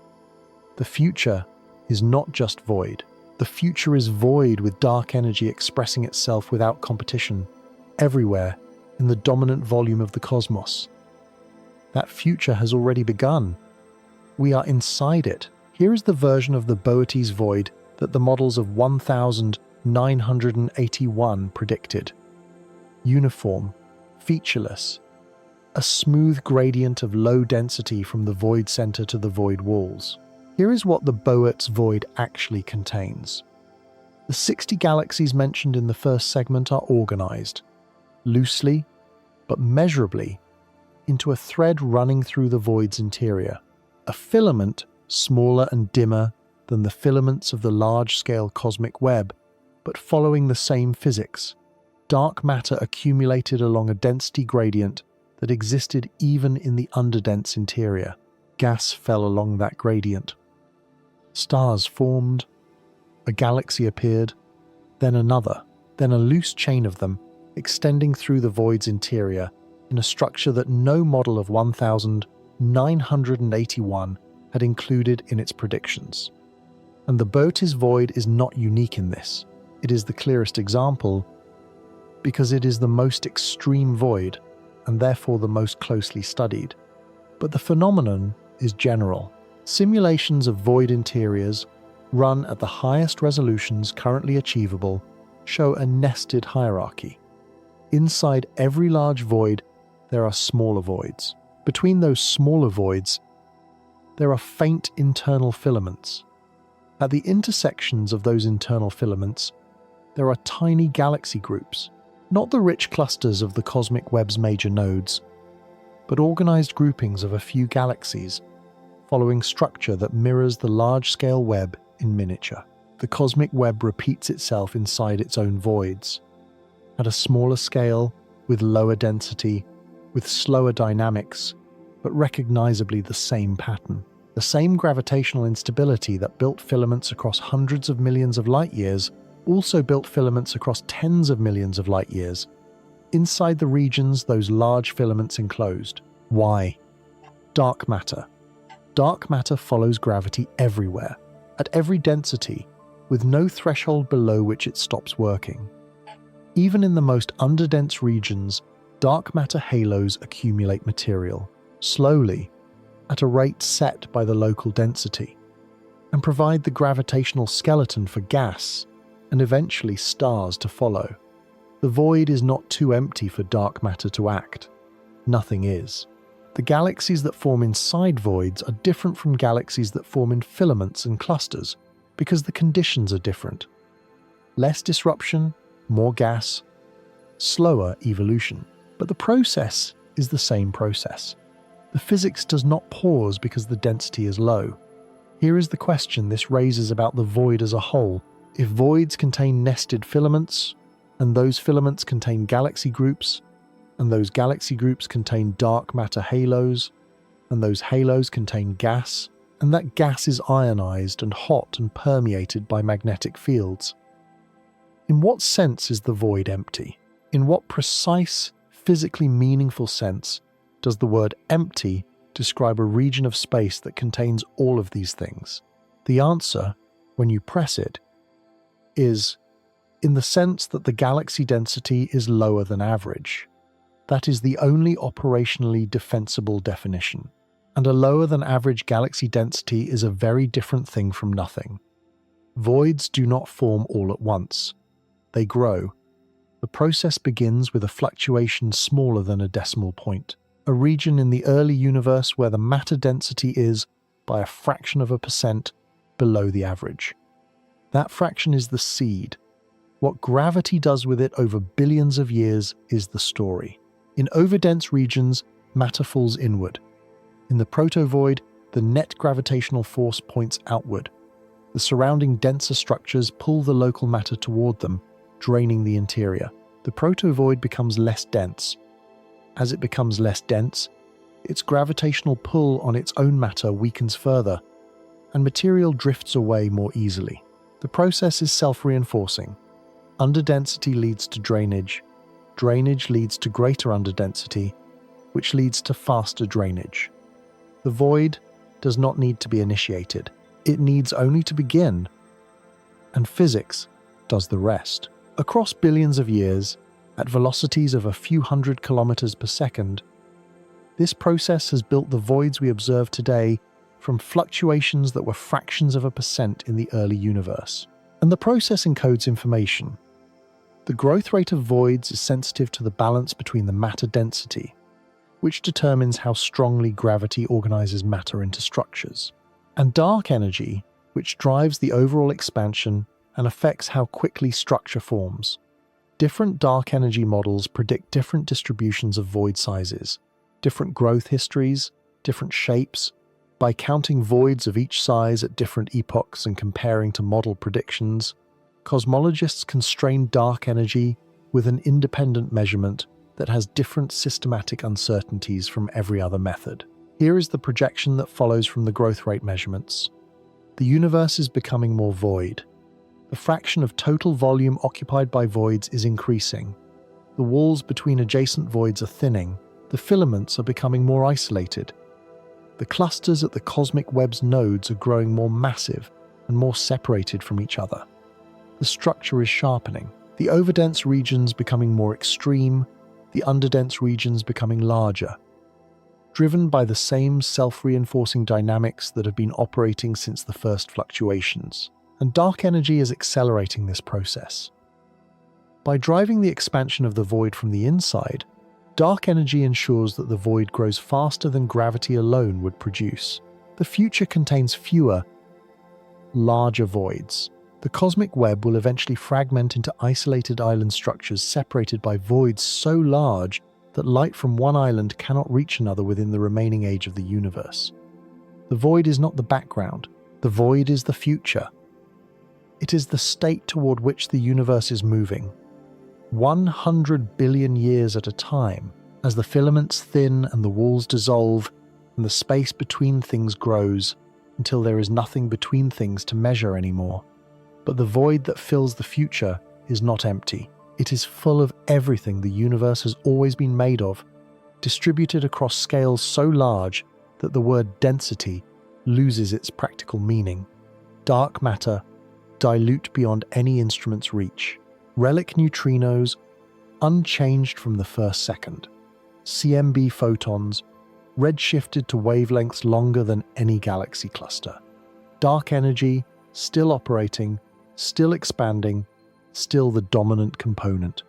The future is not just void. The future is void with dark energy expressing itself without competition, everywhere, in the dominant volume of the cosmos. That future has already begun. We are inside it. Here is the version of the Boötes Void that the models of 1981 predicted. Uniform, featureless, a smooth gradient of low density from the void center to the void walls. Here is what the Boötes Void actually contains. The 60 galaxies mentioned in the first segment are organized, loosely, but measurably, into a thread running through the void's interior. A filament smaller and dimmer than the filaments of the large-scale cosmic web, but following the same physics. Dark matter accumulated along a density gradient that existed even in the underdense interior. Gas fell along that gradient. Stars formed, a galaxy appeared, then another, then a loose chain of them, extending through the void's interior in a structure that no model of 1981 had included in its predictions. And the Boötes Void is not unique in this. It is the clearest example because it is the most extreme void and therefore the most closely studied. But the phenomenon is general. Simulations of void interiors, run at the highest resolutions currently achievable, show a nested hierarchy. Inside every large void, there are smaller voids. Between those smaller voids, there are faint internal filaments. At the intersections of those internal filaments, there are tiny galaxy groups, not the rich clusters of the cosmic web's major nodes, but organized groupings of a few galaxies, following structure that mirrors the large-scale web in miniature. The cosmic web repeats itself inside its own voids. At a smaller scale, with lower density, with slower dynamics, but recognizably the same pattern. The same gravitational instability that built filaments across hundreds of millions of light years also built filaments across tens of millions of light years, inside the regions those large filaments enclosed. Why? Dark matter. Dark matter follows gravity everywhere, at every density, with no threshold below which it stops working. Even in the most underdense regions, dark matter halos accumulate material, slowly, at a rate set by the local density, and provide the gravitational skeleton for gas and eventually stars to follow. The void is not too empty for dark matter to act. Nothing is. The galaxies that form inside voids are different from galaxies that form in filaments and clusters because the conditions are different. Less disruption, more gas, slower evolution. But the process is the same process. The physics does not pause because the density is low. Here is the question this raises about the void as a whole. If voids contain nested filaments, and those filaments contain galaxy groups, and those galaxy groups contain dark matter halos, and those halos contain gas, and that gas is ionized and hot and permeated by magnetic fields. In what sense is the void empty? In what precise, physically meaningful sense does the word empty describe a region of space that contains all of these things? The answer, when you press it, is in the sense that the galaxy density is lower than average. That is the only operationally defensible definition. And a lower than average galaxy density is a very different thing from nothing. Voids do not form all at once. They grow. The process begins with a fluctuation smaller than a decimal point, a region in the early universe where the matter density is, by a fraction of a percent, below the average. That fraction is the seed. What gravity does with it over billions of years is the story. In overdense regions, matter falls inward. In the protovoid, the net gravitational force points outward. The surrounding denser structures pull the local matter toward them, draining the interior. The protovoid becomes less dense. As it becomes less dense, its gravitational pull on its own matter weakens further, and material drifts away more easily. The process is self-reinforcing. Underdensity leads to drainage. Drainage leads to greater underdensity, which leads to faster drainage. The void does not need to be initiated. It needs only to begin, and physics does the rest. Across billions of years, at velocities of a few hundred kilometers per second, this process has built the voids we observe today from fluctuations that were fractions of a percent in the early universe. And the process encodes information. The growth rate of voids is sensitive to the balance between the matter density, which determines how strongly gravity organizes matter into structures, and dark energy, which drives the overall expansion and affects how quickly structure forms. Different dark energy models predict different distributions of void sizes, different growth histories, different shapes. By counting voids of each size at different epochs and comparing to model predictions, cosmologists constrain dark energy with an independent measurement that has different systematic uncertainties from every other method. Here is the projection that follows from the growth rate measurements. The universe is becoming more void. The fraction of total volume occupied by voids is increasing. The walls between adjacent voids are thinning. The filaments are becoming more isolated. The clusters at the cosmic web's nodes are growing more massive and more separated from each other. The structure is sharpening. The overdense regions becoming more extreme, the underdense regions becoming larger, driven by the same self-reinforcing dynamics that have been operating since the first fluctuations. And dark energy is accelerating this process. By driving the expansion of the void from the inside, dark energy ensures that the void grows faster than gravity alone would produce. The future contains fewer, larger voids. The cosmic web will eventually fragment into isolated island structures separated by voids so large that light from one island cannot reach another within the remaining age of the universe. The void is not the background. The void is the future. It is the state toward which the universe is moving, 100 billion years at a time, As the filaments thin and the walls dissolve, and the space between things grows, until there is nothing between things to measure anymore. But the void that fills the future is not empty. It is full of everything the universe has always been made of, distributed across scales so large that the word density loses its practical meaning. Dark matter, dilute beyond any instrument's reach. Relic neutrinos, unchanged from the first second. CMB photons, redshifted to wavelengths longer than any galaxy cluster. Dark energy, still operating, still expanding, still the dominant component.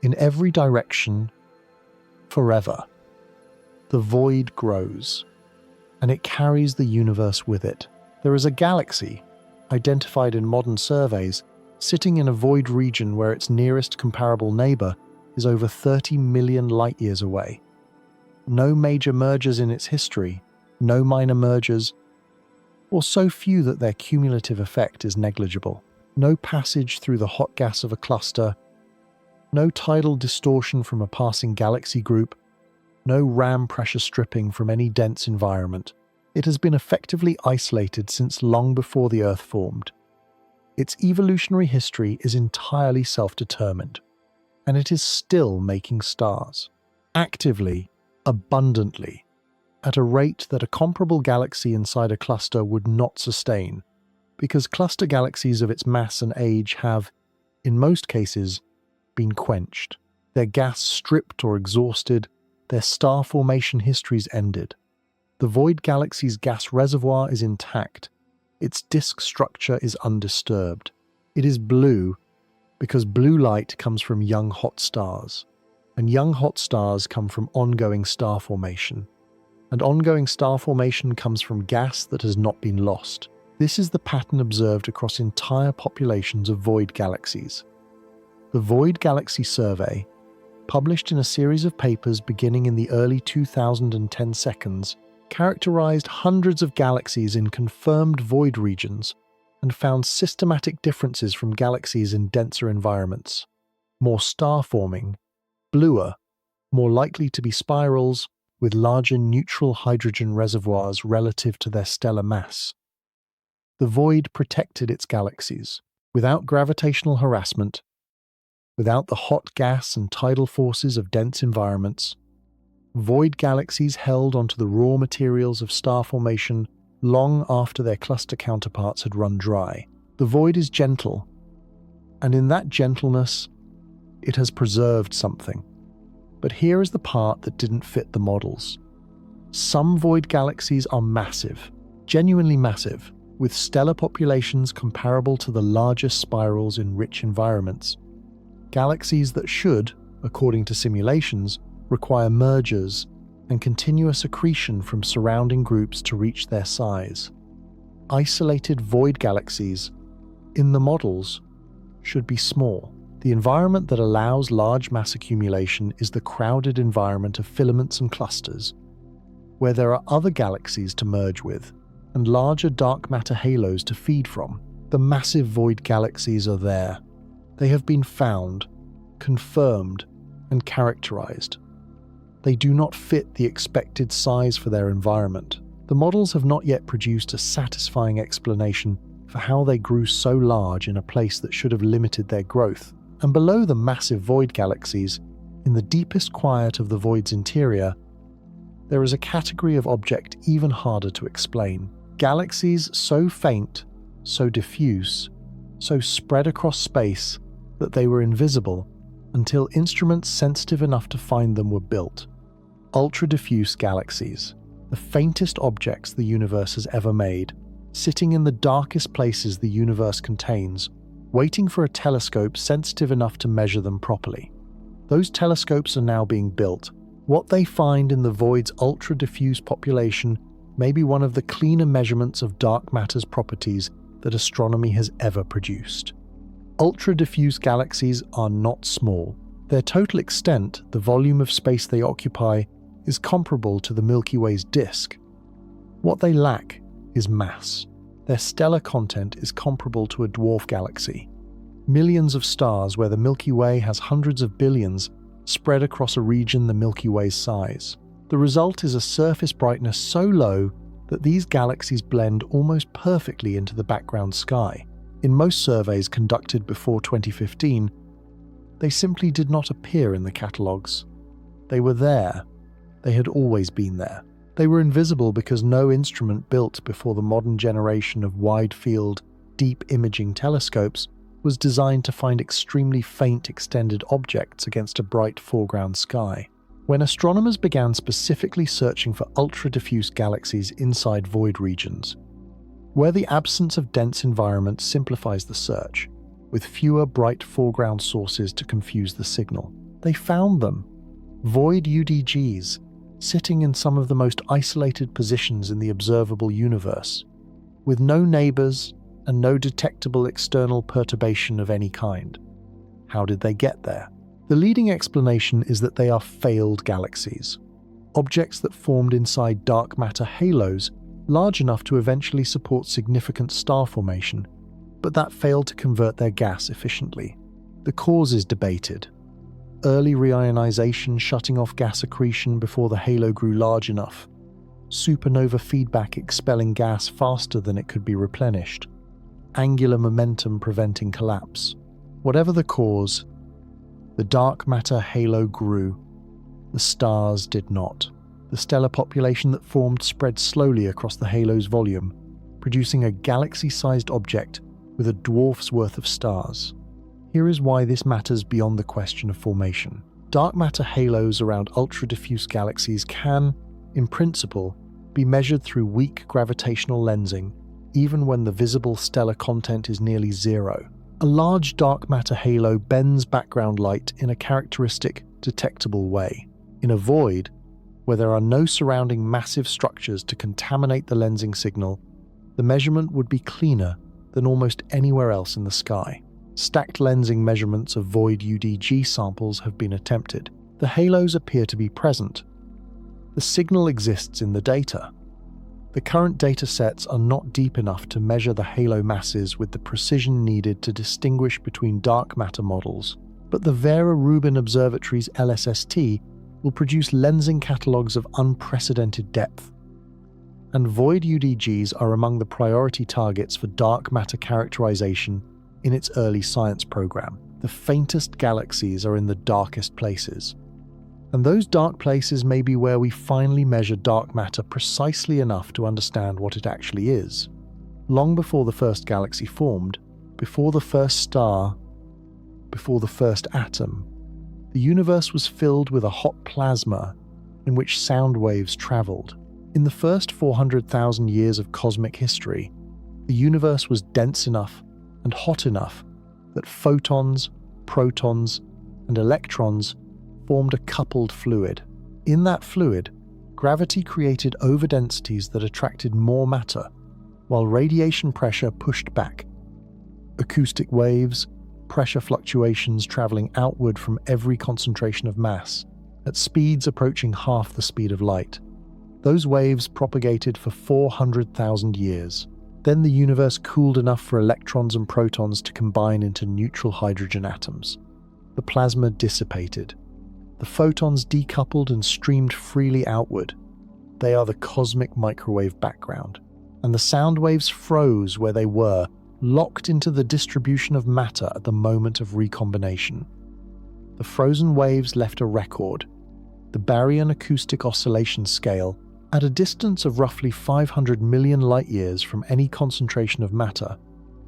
In every direction, forever. The void grows, and it carries the universe with it. There is a galaxy, identified in modern surveys, sitting in a void region where its nearest comparable neighbor is over 30 million light-years away. No major mergers in its history, no minor mergers, or so few that their cumulative effect is negligible. No passage through the hot gas of a cluster, no tidal distortion from a passing galaxy group, no ram pressure stripping from any dense environment. It has been effectively isolated since long before the Earth formed. Its evolutionary history is entirely self-determined, and it is still making stars. Actively, abundantly, at a rate that a comparable galaxy inside a cluster would not sustain, because cluster galaxies of its mass and age have, in most cases, been quenched, their gas stripped or exhausted, their star formation histories ended. The void galaxy's gas reservoir is intact, its disk structure is undisturbed. It is blue because blue light comes from young hot stars, and young hot stars come from ongoing star formation, and ongoing star formation comes from gas that has not been lost. This is the pattern observed across entire populations of void galaxies. The Void Galaxy Survey, published in a series of papers beginning in the early 2010 seconds, characterized hundreds of galaxies in confirmed void regions and found systematic differences from galaxies in denser environments. More star-forming, bluer, more likely to be spirals, with larger neutral hydrogen reservoirs relative to their stellar mass. The void protected its galaxies, without gravitational harassment, without the hot gas and tidal forces of dense environments. Void galaxies held onto the raw materials of star formation long after their cluster counterparts had run dry. The void is gentle, and in that gentleness, it has preserved something. But here is the part that didn't fit the models. Some void galaxies are massive, genuinely massive, with stellar populations comparable to the largest spirals in rich environments. Galaxies that should, according to simulations, require mergers and continuous accretion from surrounding groups to reach their size. Isolated void galaxies, in the models, should be small. The environment that allows large mass accumulation is the crowded environment of filaments and clusters, where there are other galaxies to merge with, and larger dark matter halos to feed from. The massive void galaxies are there. They have been found, confirmed, and characterized. They do not fit the expected size for their environment. The models have not yet produced a satisfying explanation for how they grew so large in a place that should have limited their growth. And below the massive void galaxies, in the deepest quiet of the void's interior, there is a category of object even harder to explain. Galaxies so faint, so diffuse, so spread across space that they were invisible until instruments sensitive enough to find them were built. Ultra-diffuse galaxies, the faintest objects the universe has ever made, sitting in the darkest places the universe contains, waiting for a telescope sensitive enough to measure them properly. Those telescopes are now being built. What they find in the void's ultra-diffuse population may be one of the cleaner measurements of dark matter's properties that astronomy has ever produced. Ultra-diffuse galaxies are not small. Their total extent, the volume of space they occupy, is comparable to the Milky Way's disk. What they lack is mass. Their stellar content is comparable to a dwarf galaxy. Millions of stars where the Milky Way has hundreds of billions spread across a region the Milky Way's size. The result is a surface brightness so low that these galaxies blend almost perfectly into the background sky. In most surveys conducted before 2015, they simply did not appear in the catalogues. They were there. They had always been there. They were invisible because no instrument built before the modern generation of wide-field, deep imaging telescopes was designed to find extremely faint extended objects against a bright foreground sky. When astronomers began specifically searching for ultra-diffuse galaxies inside void regions, where the absence of dense environment simplifies the search, with fewer bright foreground sources to confuse the signal, they found them. Void UDGs, sitting in some of the most isolated positions in the observable universe, with no neighbors and no detectable external perturbation of any kind. How did they get there? The leading explanation is that they are failed galaxies, objects that formed inside dark matter halos large enough to eventually support significant star formation, but that failed to convert their gas efficiently. The cause is debated. Early reionization shutting off gas accretion before the halo grew large enough, supernova feedback expelling gas faster than it could be replenished, angular momentum preventing collapse. Whatever the cause, the dark matter halo grew. The stars did not. The stellar population that formed spread slowly across the halo's volume, producing a galaxy-sized object with a dwarf's worth of stars. Here is why this matters beyond the question of formation. Dark matter halos around ultra-diffuse galaxies can, in principle, be measured through weak gravitational lensing, even when the visible stellar content is nearly zero. A large dark matter halo bends background light in a characteristic, detectable way. In a void, where there are no surrounding massive structures to contaminate the lensing signal, the measurement would be cleaner than almost anywhere else in the sky. Stacked lensing measurements of void UDG samples have been attempted. The halos appear to be present. The signal exists in the data. The current data sets are not deep enough to measure the halo masses with the precision needed to distinguish between dark matter models, but the Vera Rubin Observatory's LSST will produce lensing catalogues of unprecedented depth. And void UDGs are among the priority targets for dark matter characterization in its early science program. The faintest galaxies are in the darkest places. And those dark places may be where we finally measure dark matter precisely enough to understand what it actually is. Long before the first galaxy formed, before the first star, before the first atom, the universe was filled with a hot plasma in which sound waves traveled. In the first 400,000 years of cosmic history, the universe was dense enough and hot enough that photons, protons, and electrons formed a coupled fluid. In that fluid, gravity created overdensities that attracted more matter, while radiation pressure pushed back. Acoustic waves, pressure fluctuations traveling outward from every concentration of mass, at speeds approaching half the speed of light. Those waves propagated for 400,000 years. Then the universe cooled enough for electrons and protons to combine into neutral hydrogen atoms. The plasma dissipated. The photons decoupled and streamed freely outward. They are the cosmic microwave background. And the sound waves froze where they were, locked into the distribution of matter at the moment of recombination. The frozen waves left a record, the baryon acoustic oscillation scale, at a distance of roughly 500 million light-years from any concentration of matter.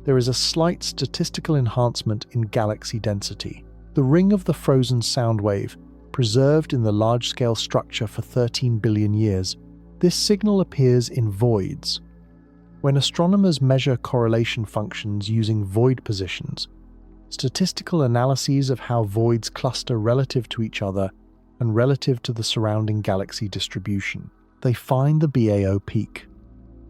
There is a slight statistical enhancement in galaxy density. The ring of the frozen sound wave, preserved in the large-scale structure for 13 billion years, this signal appears in voids. When astronomers measure correlation functions using void positions, statistical analyses of how voids cluster relative to each other and relative to the surrounding galaxy distribution, they find the BAO peak.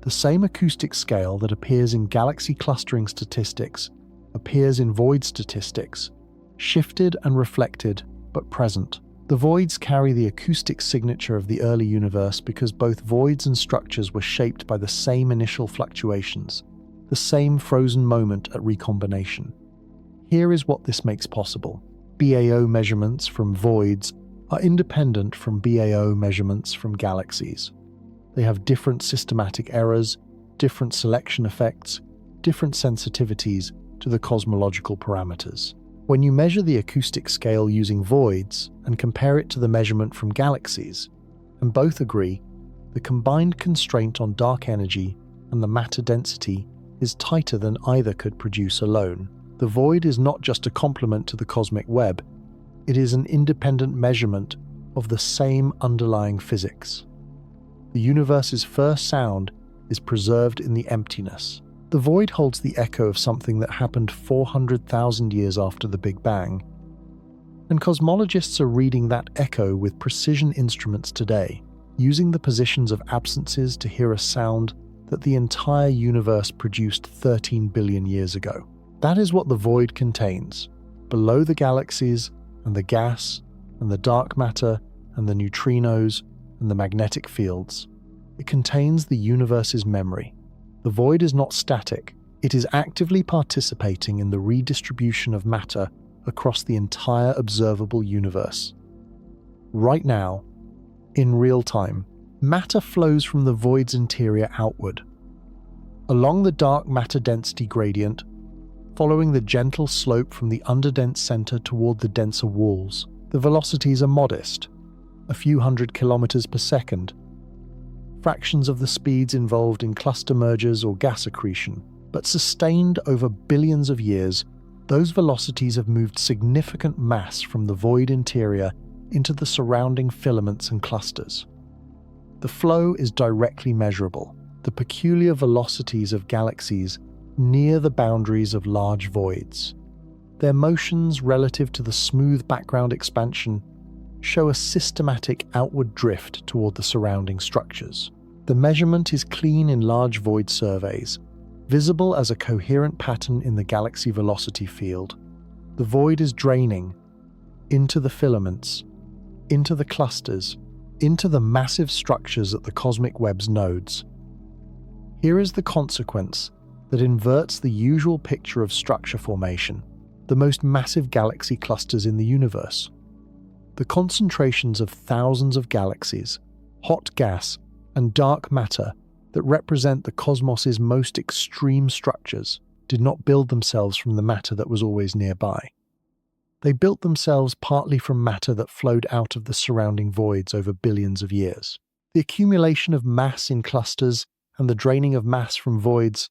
The same acoustic scale that appears in galaxy clustering statistics appears in void statistics, shifted and reflected, but present. The voids carry the acoustic signature of the early universe because both voids and structures were shaped by the same initial fluctuations, the same frozen moment at recombination. Here is what this makes possible. BAO measurements from voids are independent from BAO measurements from galaxies. They have different systematic errors, different selection effects, different sensitivities to the cosmological parameters. When you measure the acoustic scale using voids and compare it to the measurement from galaxies, and both agree, the combined constraint on dark energy and the matter density is tighter than either could produce alone. The void is not just a complement to the cosmic web, it is an independent measurement of the same underlying physics. The universe's first sound is preserved in the emptiness. The void holds the echo of something that happened 400,000 years after the Big Bang, and cosmologists are reading that echo with precision instruments today, using the positions of absences to hear a sound that the entire universe produced 13 billion years ago. That is what the void contains, below the galaxies and the gas and the dark matter and the neutrinos and the magnetic fields. It contains the universe's memory. The void is not static, it is actively participating in the redistribution of matter across the entire observable universe. Right now, in real time, matter flows from the void's interior outward. Along the dark matter density gradient, following the gentle slope from the underdense center toward the denser walls, the velocities are modest, a few hundred kilometers per second, fractions of the speeds involved in cluster mergers or gas accretion, but sustained over billions of years, those velocities have moved significant mass from the void interior into the surrounding filaments and clusters. The flow is directly measurable, the peculiar velocities of galaxies near the boundaries of large voids. Their motions relative to the smooth background expansion show a systematic outward drift toward the surrounding structures. The measurement is clean in large void surveys, visible as a coherent pattern in the galaxy velocity field. The void is draining into the filaments, into the clusters, into the massive structures at the cosmic web's nodes. Here is the consequence that inverts the usual picture of structure formation, the most massive galaxy clusters in the universe. The concentrations of thousands of galaxies, hot gas, and dark matter that represent the cosmos's most extreme structures did not build themselves from the matter that was always nearby. They built themselves partly from matter that flowed out of the surrounding voids over billions of years. The accumulation of mass in clusters and the draining of mass from voids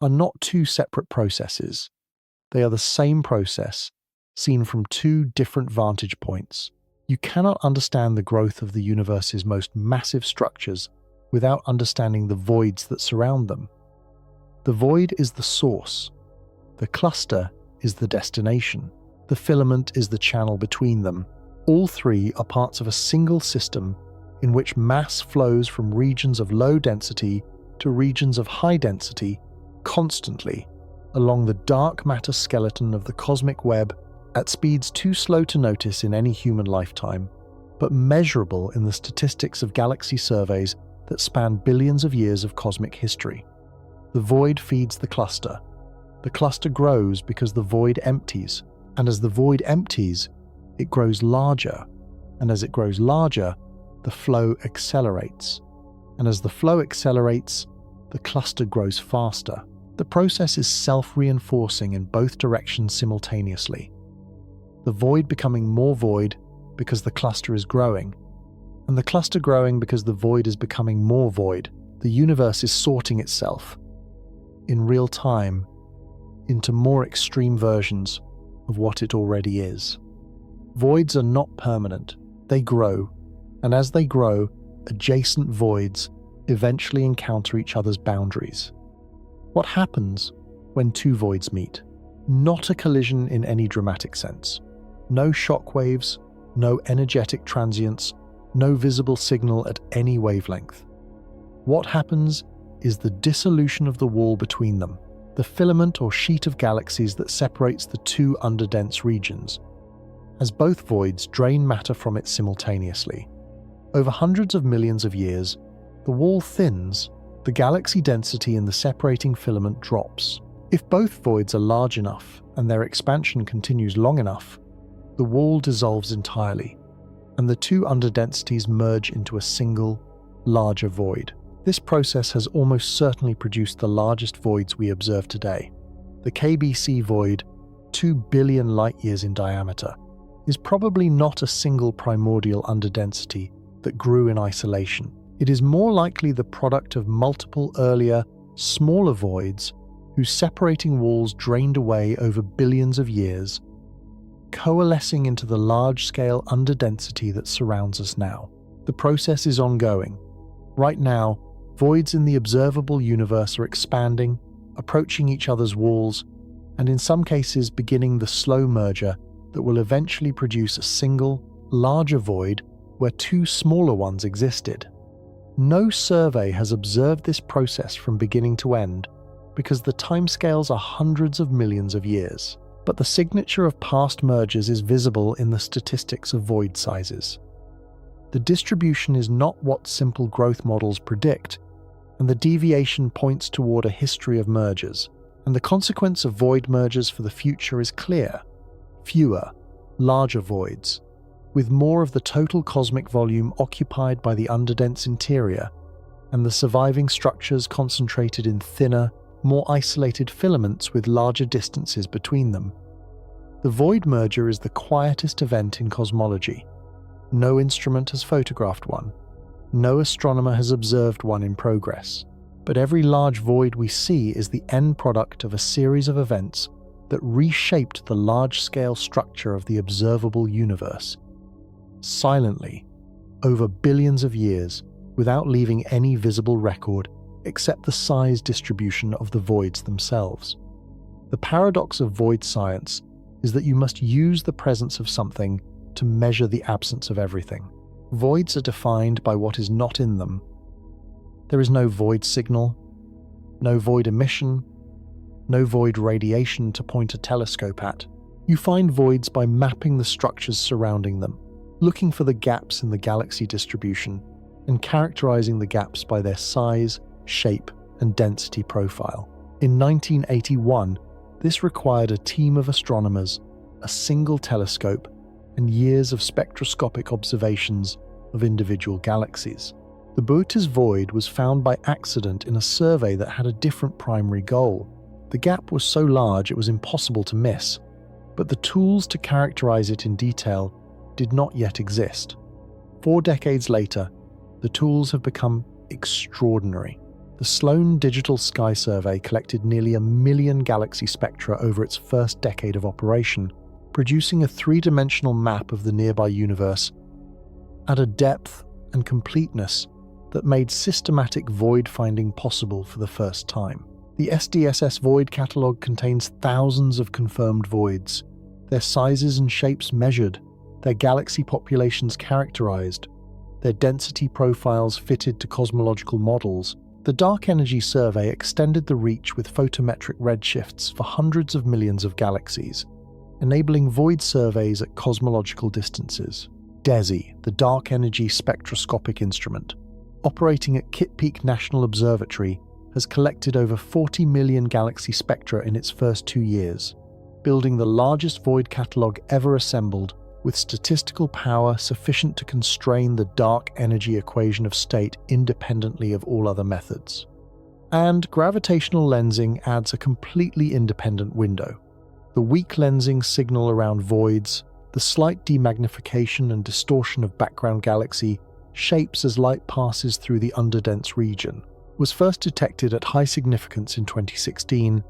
are not two separate processes. They are the same process, seen from two different vantage points. You cannot understand the growth of the universe's most massive structures without understanding the voids that surround them. The void is the source. The cluster is the destination. The filament is the channel between them. All three are parts of a single system in which mass flows from regions of low density to regions of high density constantly along the dark matter skeleton of the cosmic web at speeds too slow to notice in any human lifetime, but measurable in the statistics of galaxy surveys that span billions of years of cosmic history. The void feeds the cluster. The cluster grows because the void empties, and as the void empties, it grows larger, and as it grows larger, the flow accelerates, and as the flow accelerates, the cluster grows faster. The process is self-reinforcing in both directions simultaneously. The void becoming more void because the cluster is growing, and the cluster growing because the void is becoming more void. The universe is sorting itself, in real time, into more extreme versions of what it already is. Voids are not permanent. They grow, and as they grow, adjacent voids eventually encounter each other's boundaries. What happens when two voids meet? Not a collision in any dramatic sense. No shock waves, no energetic transients, no visible signal at any wavelength. What happens is the dissolution of the wall between them, the filament or sheet of galaxies that separates the two underdense regions, as both voids drain matter from it simultaneously. Over hundreds of millions of years, the wall thins, the galaxy density in the separating filament drops. If both voids are large enough and their expansion continues long enough, the wall dissolves entirely, and the two underdensities merge into a single, larger void. This process has almost certainly produced the largest voids we observe today. The KBC Void, 2 billion light-years in diameter, is probably not a single primordial underdensity that grew in isolation. It is more likely the product of multiple earlier, smaller voids whose separating walls drained away over billions of years, coalescing into the large-scale underdensity that surrounds us now. The process is ongoing. Right now, voids in the observable universe are expanding, approaching each other's walls, and in some cases beginning the slow merger that will eventually produce a single, larger void where two smaller ones existed. No survey has observed this process from beginning to end because the timescales are hundreds of millions of years. But the signature of past mergers is visible in the statistics of void sizes. The distribution is not what simple growth models predict, and the deviation points toward a history of mergers. And the consequence of void mergers for the future is clear: fewer, larger voids, with more of the total cosmic volume occupied by the underdense interior, and the surviving structures concentrated in thinner, more isolated filaments with larger distances between them. The void merger is the quietest event in cosmology. No instrument has photographed one. No astronomer has observed one in progress. But every large void we see is the end product of a series of events that reshaped the large-scale structure of the observable universe, silently, over billions of years, without leaving any visible record except the size distribution of the voids themselves. The paradox of void science is that you must use the presence of something to measure the absence of everything. Voids are defined by what is not in them. There is no void signal, no void emission, no void radiation to point a telescope at. You find voids by mapping the structures surrounding them, looking for the gaps in the galaxy distribution, and characterizing the gaps by their size, shape, and density profile. In 1981, this required a team of astronomers, a single telescope, and years of spectroscopic observations of individual galaxies. The Boötes Void was found by accident in a survey that had a different primary goal. The gap was so large it was impossible to miss, but the tools to characterize it in detail did not yet exist. 4 decades later, the tools have become extraordinary. The Sloan Digital Sky Survey collected nearly 1 million galaxy spectra over its first decade of operation, producing a 3-dimensional map of the nearby universe at a depth and completeness that made systematic void finding possible for the first time. The SDSS Void Catalog contains thousands of confirmed voids, their sizes and shapes measured, their galaxy populations characterized, their density profiles fitted to cosmological models. The Dark Energy Survey extended the reach with photometric redshifts for hundreds of millions of galaxies, enabling void surveys at cosmological distances. DESI, the Dark Energy Spectroscopic Instrument, operating at Kitt Peak National Observatory, has collected over 40 million galaxy spectra in its first 2 years, building the largest void catalogue ever assembled with statistical power sufficient to constrain the dark energy equation of state independently of all other methods. And gravitational lensing adds a completely independent window. The weak lensing signal around voids, the slight demagnification and distortion of background galaxy shapes as light passes through the underdense region, was first detected at high significance in 2016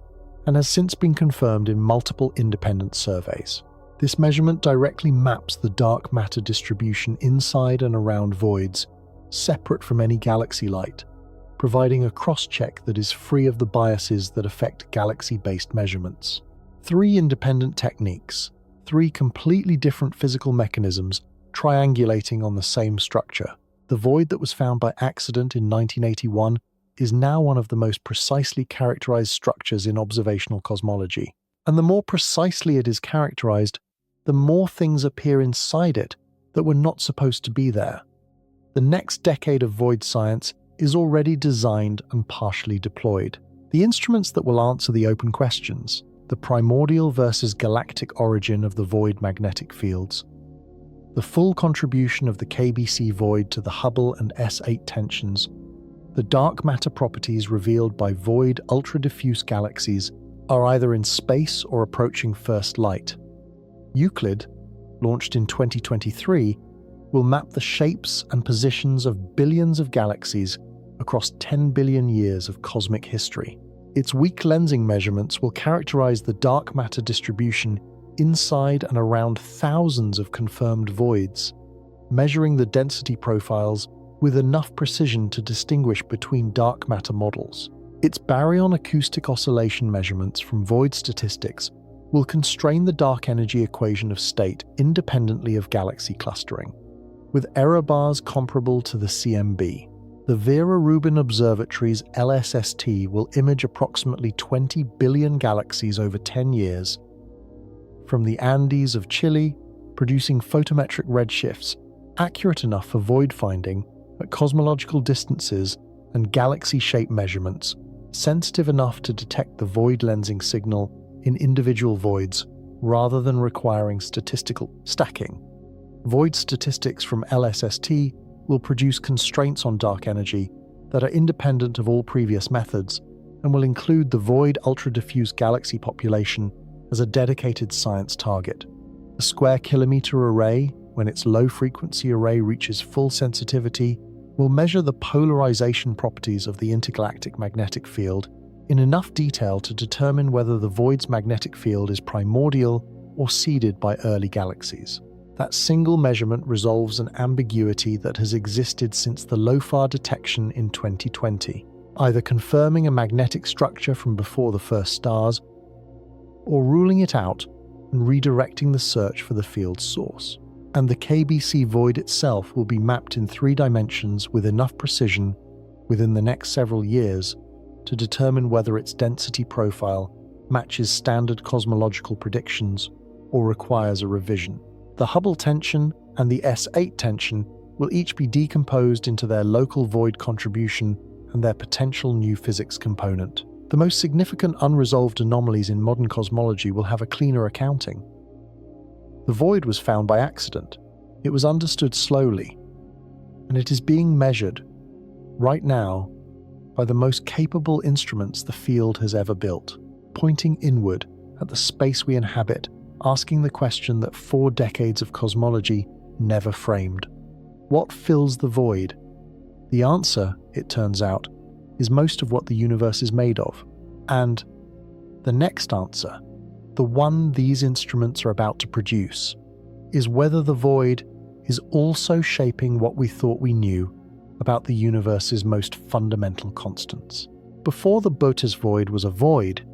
and has since been confirmed in multiple independent surveys. This measurement directly maps the dark matter distribution inside and around voids, separate from any galaxy light, providing a cross-check that is free of the biases that affect galaxy-based measurements. 3 independent techniques, 3 completely different physical mechanisms triangulating on the same structure. The void that was found by accident in 1981 is now one of the most precisely characterized structures in observational cosmology. And the more precisely it is characterized, the more things appear inside it that were not supposed to be there. The next decade of void science is already designed and partially deployed. The instruments that will answer the open questions, the primordial versus galactic origin of the void magnetic fields, the full contribution of the KBC Void to the Hubble and S8 tensions, the dark matter properties revealed by void ultra-diffuse galaxies are either in space or approaching first light. Euclid, launched in 2023, will map the shapes and positions of billions of galaxies across 10 billion years of cosmic history. Its weak lensing measurements will characterize the dark matter distribution inside and around thousands of confirmed voids, measuring the density profiles with enough precision to distinguish between dark matter models. Its baryon acoustic oscillation measurements from void statistics will constrain the dark energy equation of state independently of galaxy clustering. With error bars comparable to the CMB, the Vera Rubin Observatory's LSST will image approximately 20 billion galaxies over 10 years, from the Andes of Chile, producing photometric redshifts accurate enough for void finding at cosmological distances and galaxy shape measurements, sensitive enough to detect the void lensing signal in individual voids rather than requiring statistical stacking. Void statistics from LSST will produce constraints on dark energy that are independent of all previous methods and will include the void ultra-diffuse galaxy population as a dedicated science target. The square kilometer array, when its low-frequency array reaches full sensitivity, will measure the polarization properties of the intergalactic magnetic field in enough detail to determine whether the void's magnetic field is primordial or seeded by early galaxies. That single measurement resolves an ambiguity that has existed since the LOFAR detection in 2020, either confirming a magnetic structure from before the first stars or ruling it out and redirecting the search for the field's source. And the KBC Void itself will be mapped in 3 dimensions with enough precision within the next several years to determine whether its density profile matches standard cosmological predictions or requires a revision. The Hubble Tension and the S8 tension will each be decomposed into their local void contribution and their potential new physics component. The most significant unresolved anomalies in modern cosmology will have a cleaner accounting. The void was found by accident. It was understood slowly, and it is being measured right now by the most capable instruments the field has ever built, pointing inward at the space we inhabit, asking the question that 4 decades of cosmology never framed. What fills the void? The answer, it turns out, is most of what the universe is made of. And the next answer, the one these instruments are about to produce, is whether the void is also shaping what we thought we knew about the universe's most fundamental constants. Before the Boötes Void was a void,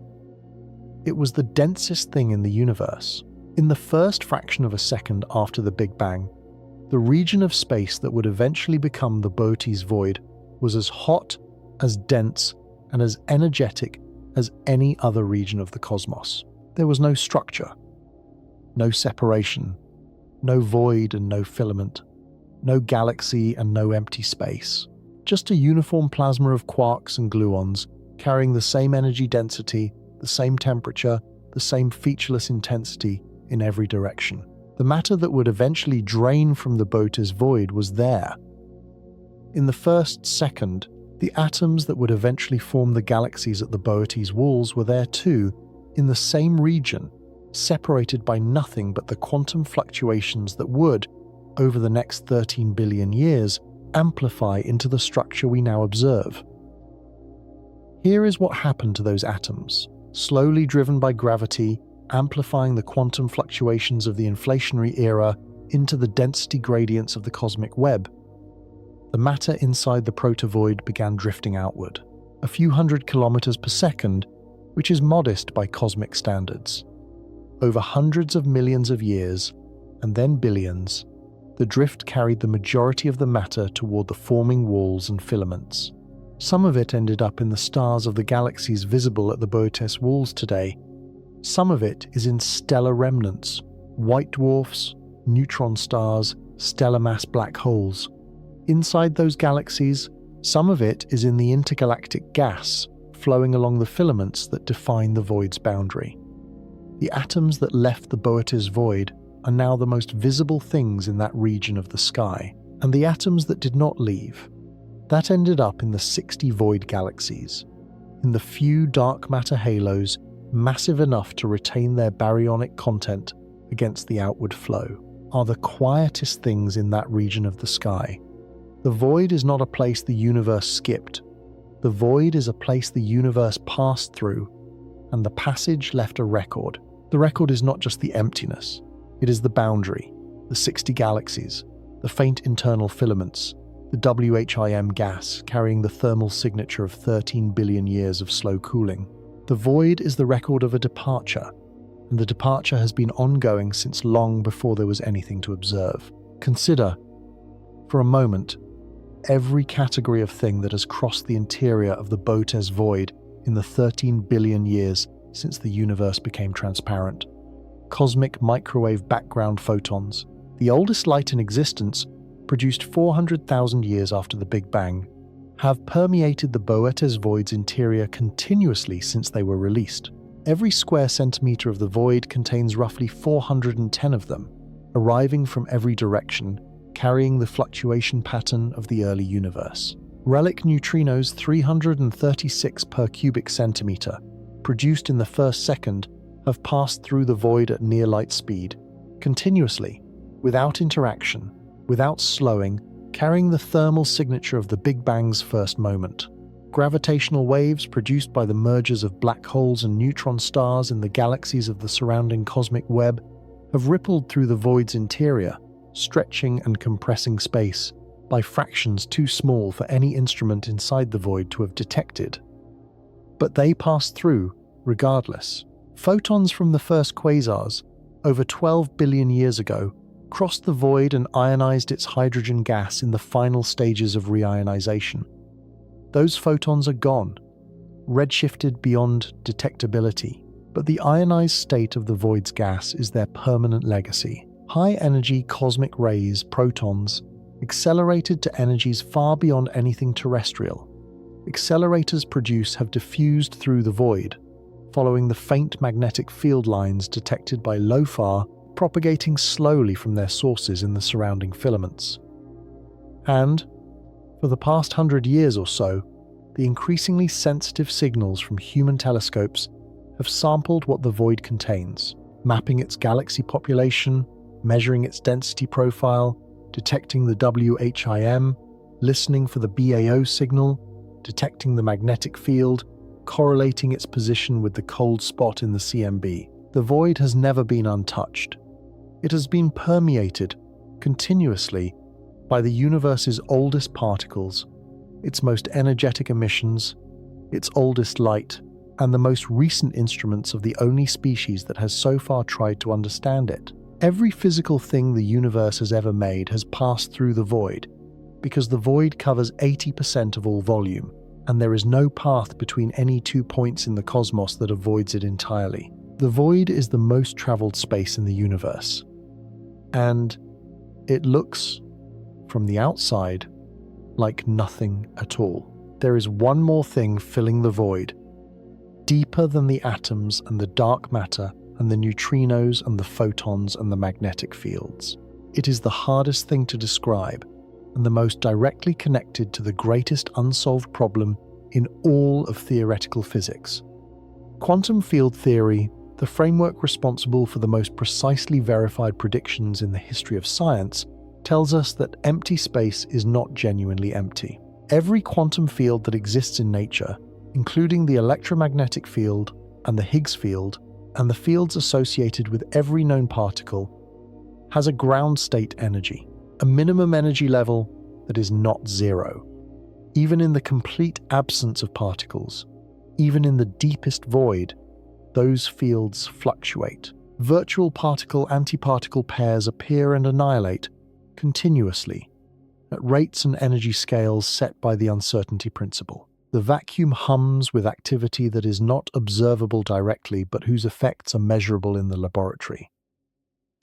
it was the densest thing in the universe. In the first fraction of a second after the Big Bang, the region of space that would eventually become the Boötes Void was as hot, as dense, and as energetic as any other region of the cosmos. There was no structure, no separation, no void and no filament, no galaxy and no empty space. Just a uniform plasma of quarks and gluons carrying the same energy density, the same temperature, the same featureless intensity in every direction. The matter that would eventually drain from the Boötes Void was there. In the first second, the atoms that would eventually form the galaxies at the Boötes walls were there too, in the same region, separated by nothing but the quantum fluctuations that would, over the next 13 billion years, amplify into the structure we now observe. Here is what happened to those atoms, slowly driven by gravity, amplifying the quantum fluctuations of the inflationary era into the density gradients of the cosmic web. The matter inside the protovoid began drifting outward, a few hundred kilometers per second, which is modest by cosmic standards. Over hundreds of millions of years, and then billions, the drift carried the majority of the matter toward the forming walls and filaments. Some of it ended up in the stars of the galaxies visible at the Boötes walls today. Some of it is in stellar remnants, white dwarfs, neutron stars, stellar mass black holes. Inside those galaxies, some of it is in the intergalactic gas flowing along the filaments that define the void's boundary. The atoms that left the Boötes Void are now the most visible things in that region of the sky, and the atoms that did not leave, that ended up in the 60 void galaxies, in the few dark matter halos massive enough to retain their baryonic content against the outward flow, are the quietest things in that region of the sky. The void is not a place the universe skipped. The void is a place the universe passed through, and the passage left a record. The record is not just the emptiness. It is the boundary, the 60 galaxies, the faint internal filaments, the WHIM gas carrying the thermal signature of 13 billion years of slow cooling. The void is the record of a departure, and the departure has been ongoing since long before there was anything to observe. Consider, for a moment, every category of thing that has crossed the interior of the Boötes Void in the 13 billion years since the universe became transparent. Cosmic microwave background photons, the oldest light in existence, produced 400,000 years after the Big Bang, have permeated the Boötes Void's interior continuously since they were released. Every square centimeter of the void contains roughly 410 of them, arriving from every direction, carrying the fluctuation pattern of the early universe. Relic neutrinos 336 per cubic centimeter, produced in the first second, have passed through the void at near light speed, continuously, without interaction, without slowing, carrying the thermal signature of the Big Bang's first moment. Gravitational waves produced by the mergers of black holes and neutron stars in the galaxies of the surrounding cosmic web have rippled through the void's interior, stretching and compressing space by fractions too small for any instrument inside the void to have detected. But they passed through, regardless. Photons from the first quasars, over 12 billion years ago, crossed the void and ionized its hydrogen gas in the final stages of reionization. Those photons are gone, redshifted beyond detectability, but the ionized state of the void's gas is their permanent legacy. High-energy cosmic rays, protons, accelerated to energies far beyond anything terrestrial. Accelerators produced have diffused through the void, following the faint magnetic field lines detected by LOFAR, propagating slowly from their sources in the surrounding filaments. And, for the past 100 years or so, the increasingly sensitive signals from human telescopes have sampled what the void contains, mapping its galaxy population, measuring its density profile, detecting the WHIM, listening for the BAO signal, detecting the magnetic field, correlating its position with the cold spot in the CMB. The void has never been untouched. It has been permeated continuously by the universe's oldest particles, its most energetic emissions, its oldest light, and the most recent instruments of the only species that has so far tried to understand it. Every physical thing the universe has ever made has passed through the void, because the void covers 80% of all volume, and there is no path between any 2 points in the cosmos that avoids it entirely. The void is the most traveled space in the universe, and it looks, from the outside, like nothing at all. There is one more thing filling the void, deeper than the atoms and the dark matter and the neutrinos and the photons and the magnetic fields. It is the hardest thing to describe and the most directly connected to the greatest unsolved problem in all of theoretical physics. Quantum field theory, the framework responsible for the most precisely verified predictions in the history of science, tells us that empty space is not genuinely empty. Every quantum field that exists in nature, including the electromagnetic field and the Higgs field, and the fields associated with every known particle, has a ground state energy, a minimum energy level that is not zero. Even in the complete absence of particles, even in the deepest void, those fields fluctuate. Virtual particle-antiparticle pairs appear and annihilate continuously at rates and energy scales set by the uncertainty principle. The vacuum hums with activity that is not observable directly but whose effects are measurable in the laboratory.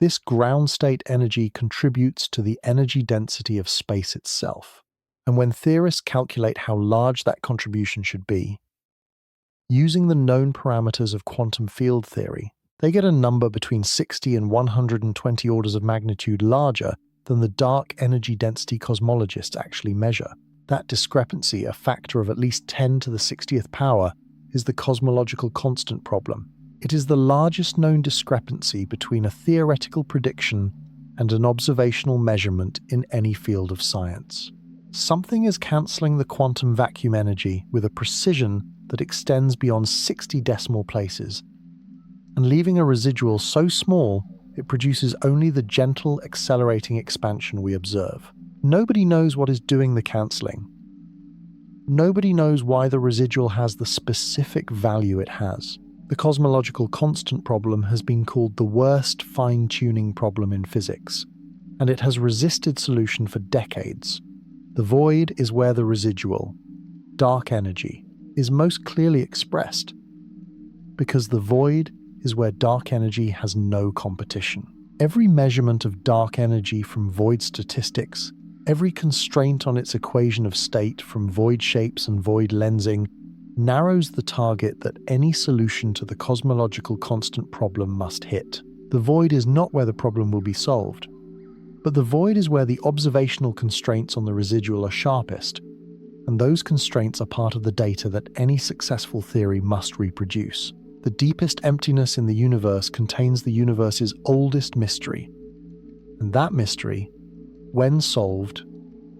This ground state energy contributes to the energy density of space itself. And when theorists calculate how large that contribution should be, using the known parameters of quantum field theory, They get a number between 60 and 120 orders of magnitude larger than the dark energy density cosmologists actually measure. That discrepancy, a factor of at least 10 to the 60th power, is the cosmological constant problem. It is the largest known discrepancy between a theoretical prediction and an observational measurement in any field of science. Something is cancelling the quantum vacuum energy with a precision that extends beyond 60 decimal places, and leaving a residual so small it produces only the gentle, accelerating expansion we observe. Nobody knows what is doing the cancelling. Nobody knows why the residual has the specific value it has. The cosmological constant problem has been called the worst fine-tuning problem in physics, and it has resisted solution for decades. The void is where the residual, dark energy, is most clearly expressed, because the void is where dark energy has no competition. Every measurement of dark energy from void statistics, every constraint on its equation of state from void shapes and void lensing, narrows the target that any solution to the cosmological constant problem must hit. The void is not where the problem will be solved, but the void is where the observational constraints on the residual are sharpest, and those constraints are part of the data that any successful theory must reproduce. The deepest emptiness in the universe contains the universe's oldest mystery, and that mystery, when solved,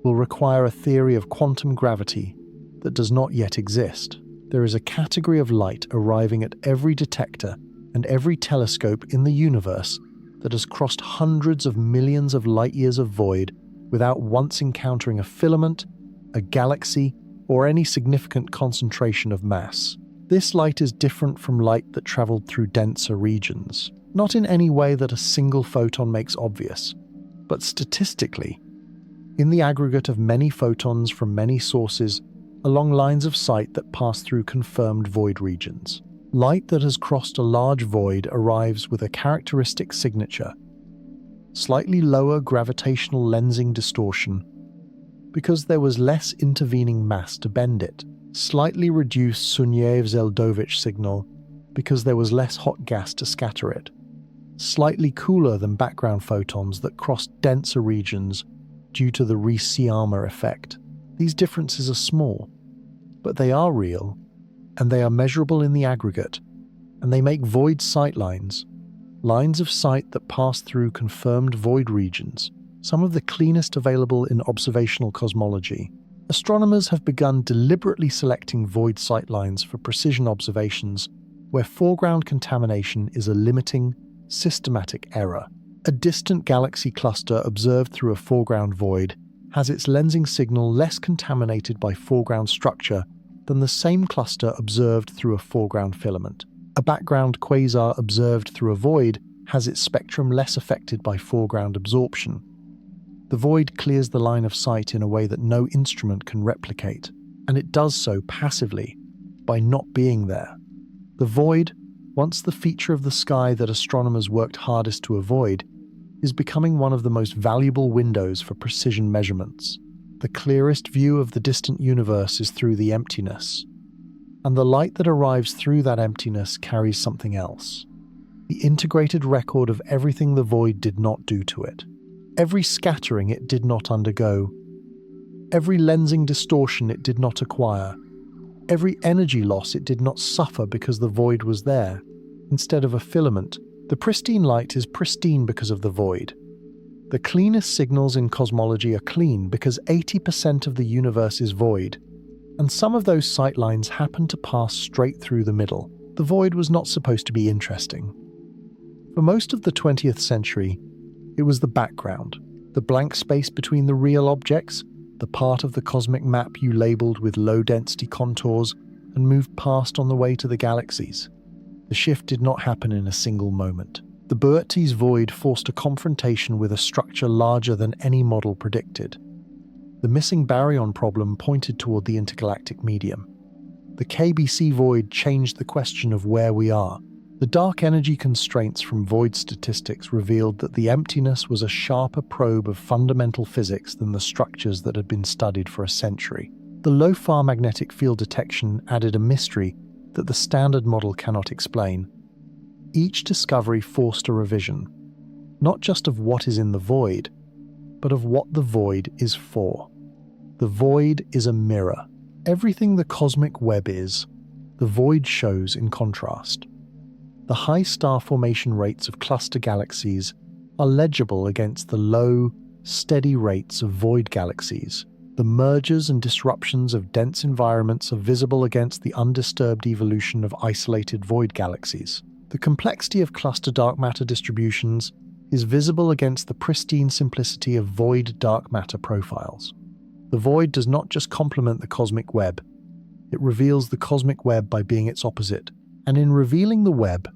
will require a theory of quantum gravity that does not yet exist. There is a category of light arriving at every detector and every telescope in the universe that has crossed hundreds of millions of light-years of void without once encountering a filament, a galaxy, or any significant concentration of mass. This light is different from light that traveled through denser regions, not in any way that a single photon makes obvious, but statistically, in the aggregate of many photons from many sources along lines of sight that pass through confirmed void regions. Light that has crossed a large void arrives with a characteristic signature, slightly lower gravitational lensing distortion, because there was less intervening mass to bend it, slightly reduced Sunyaev-Zeldovich signal, because there was less hot gas to scatter it, slightly cooler than background photons that crossed denser regions due to the Rees-Siama effect. These differences are small, but they are real, and they are measurable in the aggregate, and they make void sightlines, lines of sight that pass through confirmed void regions, some of the cleanest available in observational cosmology. Astronomers have begun deliberately selecting void sightlines for precision observations where foreground contamination is a limiting, systematic error. A distant galaxy cluster observed through a foreground void has its lensing signal less contaminated by foreground structure than the same cluster observed through a foreground filament. A background quasar observed through a void has its spectrum less affected by foreground absorption. The void clears the line of sight in a way that no instrument can replicate, and it does so passively, by not being there. The void, once the feature of the sky that astronomers worked hardest to avoid, is becoming one of the most valuable windows for precision measurements. The clearest view of the distant universe is through the emptiness, and the light that arrives through that emptiness carries something else. The integrated record of everything the void did not do to it. Every scattering it did not undergo. Every lensing distortion it did not acquire. Every energy loss it did not suffer because the void was there. Instead of a filament, the pristine light is pristine because of the void. The cleanest signals in cosmology are clean because 80% of the universe is void, and some of those sightlines happen to pass straight through the middle. The void was not supposed to be interesting. For most of the 20th century, it was the background, the blank space between the real objects, the part of the cosmic map you labelled with low-density contours and moved past on the way to the galaxies. The shift did not happen in a single moment. The Boötes Void forced a confrontation with a structure larger than any model predicted. The missing baryon problem pointed toward the intergalactic medium. The KBC Void changed the question of where we are. The dark energy constraints from void statistics revealed that the emptiness was a sharper probe of fundamental physics than the structures that had been studied for a century. The low-far magnetic field detection added a mystery that the standard model cannot explain. Each discovery forced a revision, not just of what is in the void, but of what the void is for. The void is a mirror. Everything the cosmic web is, the void shows in contrast. The high star formation rates of cluster galaxies are legible against the low, steady rates of void galaxies. The mergers and disruptions of dense environments are visible against the undisturbed evolution of isolated void galaxies. The complexity of cluster dark matter distributions is visible against the pristine simplicity of void dark matter profiles. The void does not just complement the cosmic web, it reveals the cosmic web by being its opposite. And in revealing the web,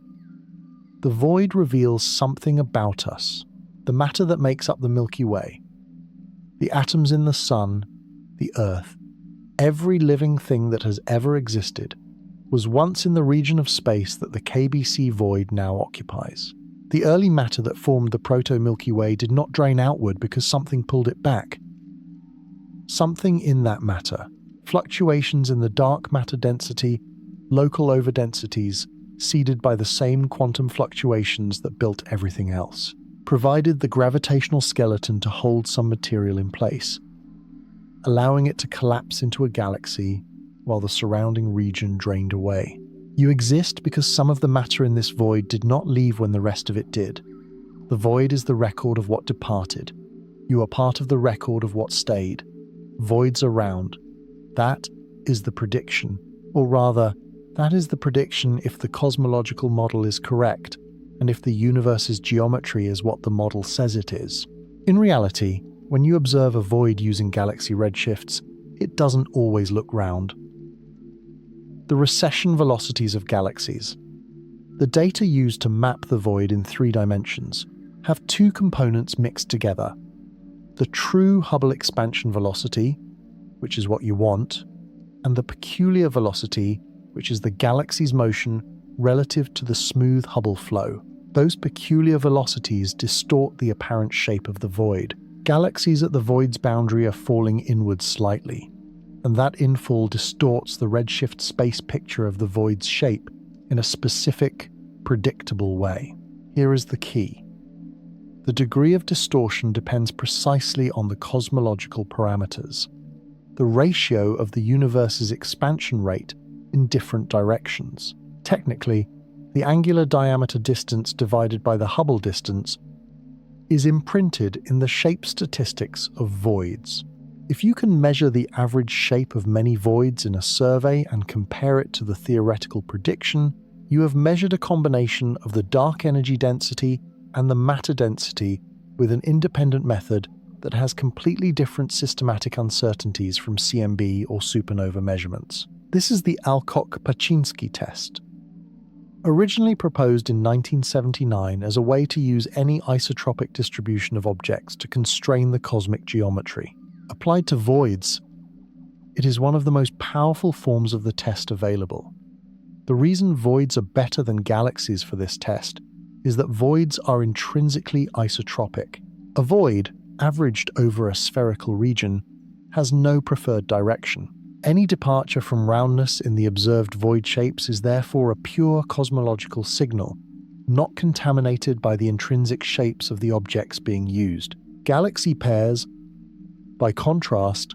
the void reveals something about us, the matter that makes up the Milky Way, the atoms in the sun, the Earth. Every living thing that has ever existed was once in the region of space that the KBC Void now occupies. The early matter that formed the proto-Milky Way did not drain outward because something pulled it back. Something in that matter, fluctuations in the dark matter density, local overdensities, seeded by the same quantum fluctuations that built everything else, provided the gravitational skeleton to hold some material in place, allowing it to collapse into a galaxy while the surrounding region drained away. You exist because some of the matter in this void did not leave when the rest of it did. The void is the record of what departed. You are part of the record of what stayed. Voids are round. That is the prediction. Or rather, that is the prediction if the cosmological model is correct, and if the universe's geometry is what the model says it is. In reality, when you observe a void using galaxy redshifts, it doesn't always look round. The recession velocities of galaxies. The data used to map the void in 3 dimensions have 2 components mixed together. The true Hubble expansion velocity, which is what you want, and the peculiar velocity, which is the galaxy's motion relative to the smooth Hubble flow. Those peculiar velocities distort the apparent shape of the void. Galaxies at the void's boundary are falling inward slightly, and that infall distorts the redshift space picture of the void's shape in a specific, predictable way. Here is the key. The degree of distortion depends precisely on the cosmological parameters, the ratio of the universe's expansion rate in different directions. Technically, the angular diameter distance divided by the Hubble distance is imprinted in the shape statistics of voids. If you can measure the average shape of many voids in a survey and compare it to the theoretical prediction, you have measured a combination of the dark energy density and the matter density with an independent method that has completely different systematic uncertainties from CMB or supernova measurements. This is the Alcock-Paczynski test. Originally proposed in 1979 as a way to use any isotropic distribution of objects to constrain the cosmic geometry. Applied to voids, it is one of the most powerful forms of the test available. The reason voids are better than galaxies for this test is that voids are intrinsically isotropic. A void, averaged over a spherical region, has no preferred direction. Any departure from roundness in the observed void shapes is therefore a pure cosmological signal, not contaminated by the intrinsic shapes of the objects being used. Galaxy pairs, by contrast,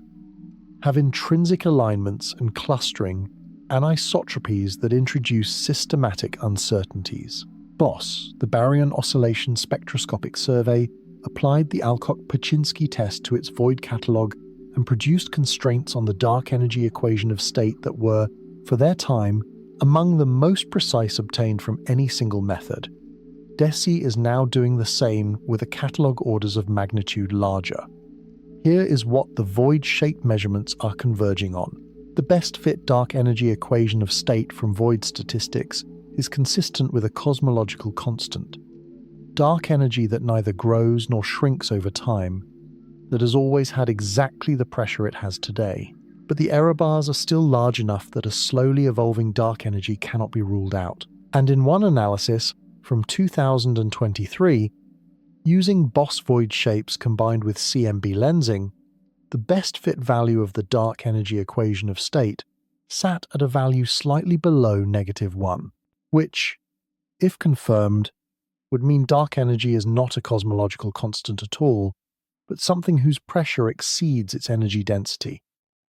have intrinsic alignments and clustering anisotropies that introduce systematic uncertainties. BOSS, the Baryon Oscillation Spectroscopic Survey, applied the Alcock-Paczynski test to its void catalogue and produced constraints on the dark energy equation of state that were, for their time, among the most precise obtained from any single method. DESI is now doing the same with a catalogue orders of magnitude larger. Here is what the void shape measurements are converging on. The best fit dark energy equation of state from void statistics is consistent with a cosmological constant. Dark energy that neither grows nor shrinks over time, that has always had exactly the pressure it has today. But the error bars are still large enough that a slowly evolving dark energy cannot be ruled out. And in one analysis from 2023, using BOSS void shapes combined with CMB lensing, the best fit value of the dark energy equation of state sat at a value slightly below -1, which, if confirmed, would mean dark energy is not a cosmological constant at all, but something whose pressure exceeds its energy density,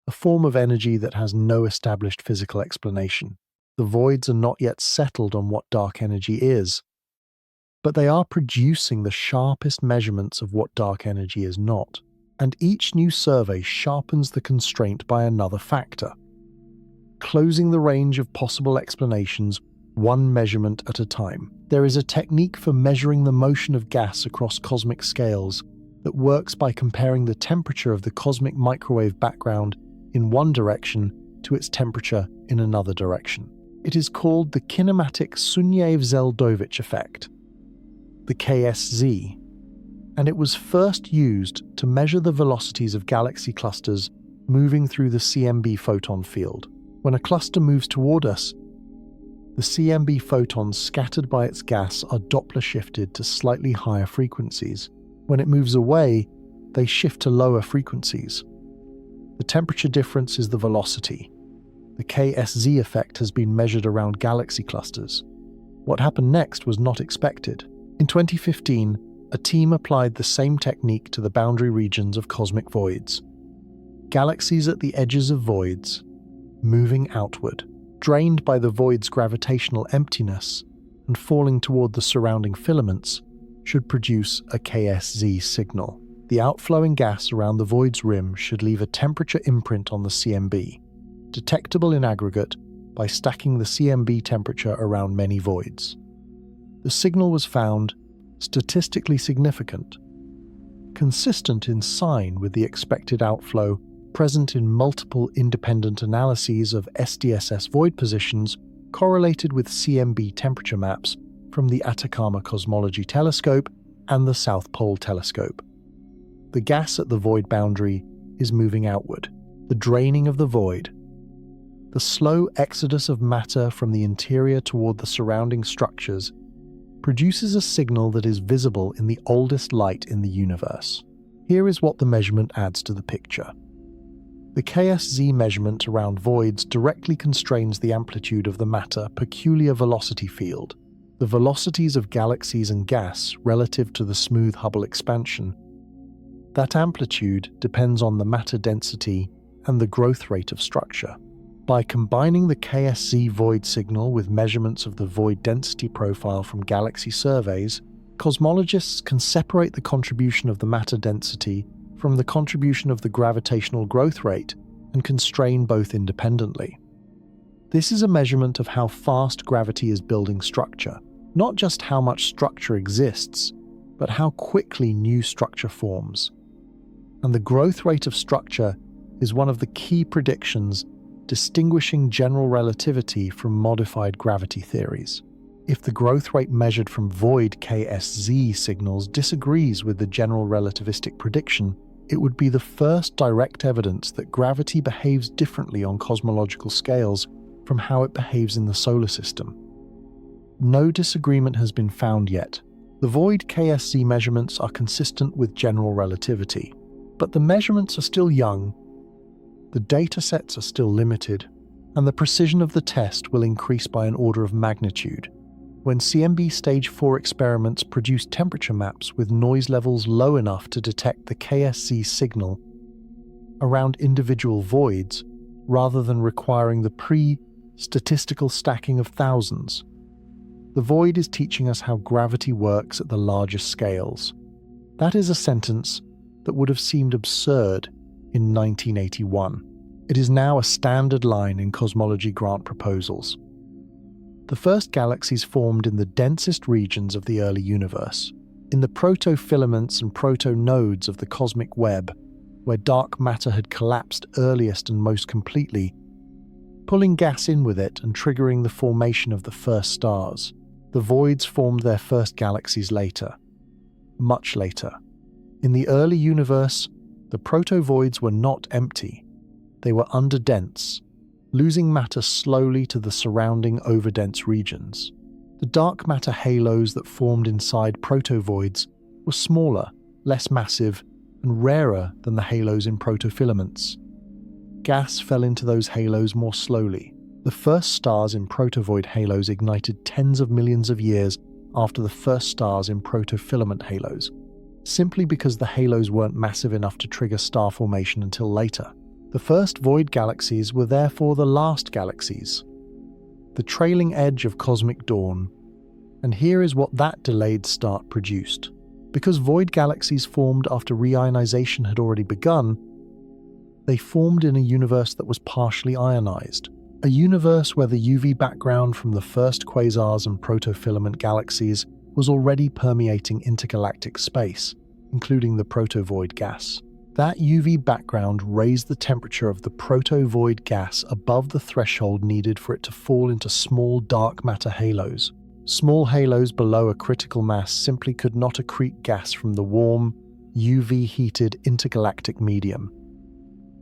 a form of energy that has no established physical explanation. The voids are not yet settled on what dark energy is, but they are producing the sharpest measurements of what dark energy is not, and each new survey sharpens the constraint by another factor, closing the range of possible explanations one measurement at a time. There is a technique for measuring the motion of gas across cosmic scales that works by comparing the temperature of the cosmic microwave background in one direction to its temperature in another direction. It is called the kinematic Sunyaev-Zeldovich effect, the KSZ, and it was first used to measure the velocities of galaxy clusters moving through the CMB photon field. When a cluster moves toward us, the CMB photons scattered by its gas are Doppler shifted to slightly higher frequencies. When it moves away, they shift to lower frequencies. The temperature difference is the velocity. The KSZ effect has been measured around galaxy clusters. What happened next was not expected. In 2015, a team applied the same technique to the boundary regions of cosmic voids. Galaxies at the edges of voids, moving outward, drained by the void's gravitational emptiness and falling toward the surrounding filaments, should produce a KSZ signal. The outflowing gas around the void's rim should leave a temperature imprint on the CMB, detectable in aggregate by stacking the CMB temperature around many voids. The signal was found statistically significant, consistent in sign with the expected outflow present in multiple independent analyses of SDSS void positions correlated with CMB temperature maps from the Atacama Cosmology Telescope and the South Pole Telescope. The gas at the void boundary is moving outward, the draining of the void, the slow exodus of matter from the interior toward the surrounding structures produces a signal that is visible in the oldest light in the universe. Here is what the measurement adds to the picture. The KSZ measurement around voids directly constrains the amplitude of the matter peculiar velocity field, the velocities of galaxies and gas relative to the smooth Hubble expansion. That amplitude depends on the matter density and the growth rate of structure. By combining the KSZ void signal with measurements of the void density profile from galaxy surveys, cosmologists can separate the contribution of the matter density from the contribution of the gravitational growth rate and constrain both independently. This is a measurement of how fast gravity is building structure, not just how much structure exists, but how quickly new structure forms. And the growth rate of structure is one of the key predictions distinguishing general relativity from modified gravity theories. If the growth rate measured from void KSZ signals disagrees with the general relativistic prediction, it would be the first direct evidence that gravity behaves differently on cosmological scales from how it behaves in the solar system. No disagreement has been found yet. The void KSZ measurements are consistent with general relativity, but the measurements are still young, the datasets are still limited, and the precision of the test will increase by an order of magnitude. When CMB Stage 4 experiments produce temperature maps with noise levels low enough to detect the KSZ signal around individual voids, rather than requiring the pre-statistical stacking of thousands, the void is teaching us how gravity works at the largest scales. That is a sentence that would have seemed absurd in 1981. It is now a standard line in cosmology grant proposals. The first galaxies formed in the densest regions of the early universe, in the proto-filaments and proto-nodes of the cosmic web, where dark matter had collapsed earliest and most completely, pulling gas in with it and triggering the formation of the first stars. The voids formed their first galaxies later, much later. In the early universe, the proto-voids were not empty. They were underdense, losing matter slowly to the surrounding overdense regions. The dark matter halos that formed inside proto-voids were smaller, less massive, and rarer than the halos in protofilaments. Gas fell into those halos more slowly. The first stars in protovoid halos ignited tens of millions of years after the first stars in protofilament halos, simply because the halos weren't massive enough to trigger star formation until later. The first void galaxies were therefore the last galaxies, the trailing edge of cosmic dawn, and here is what that delayed start produced. Because void galaxies formed after reionization had already begun, they formed in a universe that was partially ionized, a universe where the UV background from the first quasars and protofilament galaxies was already permeating intergalactic space, including the protovoid gas. That UV background raised the temperature of the protovoid gas above the threshold needed for it to fall into small dark matter halos. Small halos below a critical mass simply could not accrete gas from the warm, UV-heated intergalactic medium.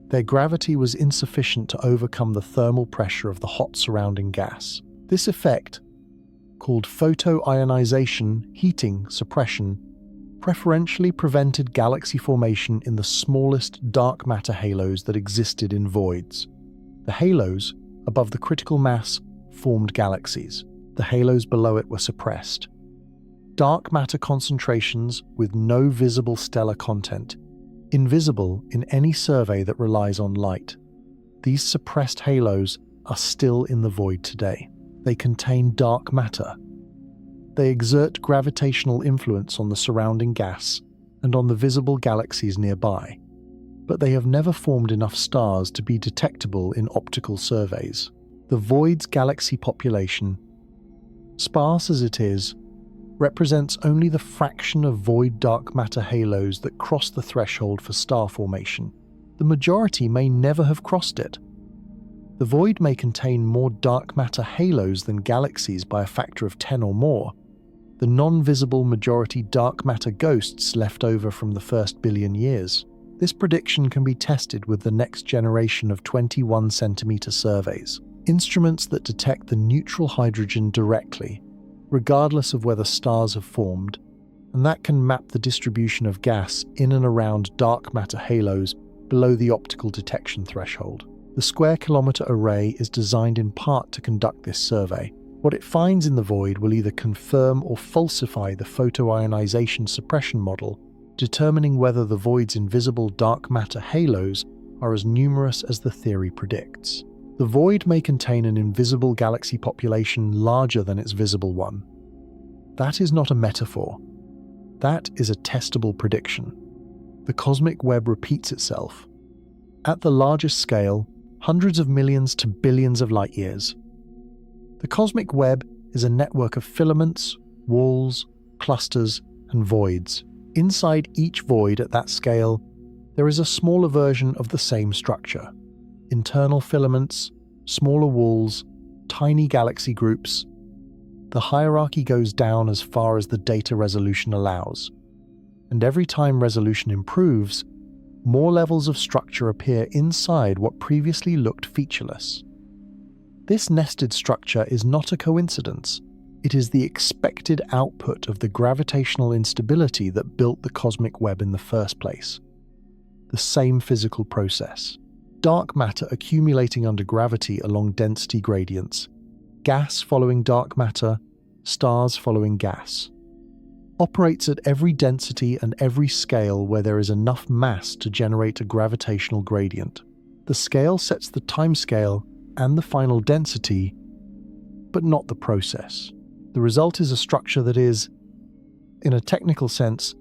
Their gravity was insufficient to overcome the thermal pressure of the hot surrounding gas. This effect, called photoionization, heating, suppression, preferentially prevented galaxy formation in the smallest dark matter halos that existed in voids. The halos, above the critical mass, formed galaxies. The halos below it were suppressed. Dark matter concentrations with no visible stellar content, invisible in any survey that relies on light. These suppressed halos are still in the void today. They contain dark matter. They exert gravitational influence on the surrounding gas and on the visible galaxies nearby, but they have never formed enough stars to be detectable in optical surveys. The void's galaxy population, sparse as it is, represents only the fraction of void dark matter halos that cross the threshold for star formation. The majority may never have crossed it. The void may contain more dark matter halos than galaxies by a factor of 10 or more, the non-visible majority dark matter ghosts left over from the first billion years. This prediction can be tested with the next generation of 21 centimeter surveys, instruments that detect the neutral hydrogen directly, regardless of whether stars have formed, and that can map the distribution of gas in and around dark matter halos below the optical detection threshold. The square kilometer array is designed in part to conduct this survey. What it finds in the void will either confirm or falsify the photoionization suppression model, determining whether the void's invisible dark matter halos are as numerous as the theory predicts. The void may contain an invisible galaxy population larger than its visible one. That is not a metaphor. That is a testable prediction. The cosmic web repeats itself. At the largest scale, hundreds of millions to billions of light years. The cosmic web is a network of filaments, walls, clusters, and voids. Inside each void at that scale, there is a smaller version of the same structure. Internal filaments, smaller walls, tiny galaxy groups. The hierarchy goes down as far as the data resolution allows. And every time resolution improves, more levels of structure appear inside what previously looked featureless. This nested structure is not a coincidence. It is the expected output of the gravitational instability that built the cosmic web in the first place. The same physical process. Dark matter accumulating under gravity along density gradients. Gas following dark matter, stars following gas. Operates at every density and every scale where there is enough mass to generate a gravitational gradient. The scale sets the timescale and the final density, but not the process. The result is a structure that is, in a technical sense,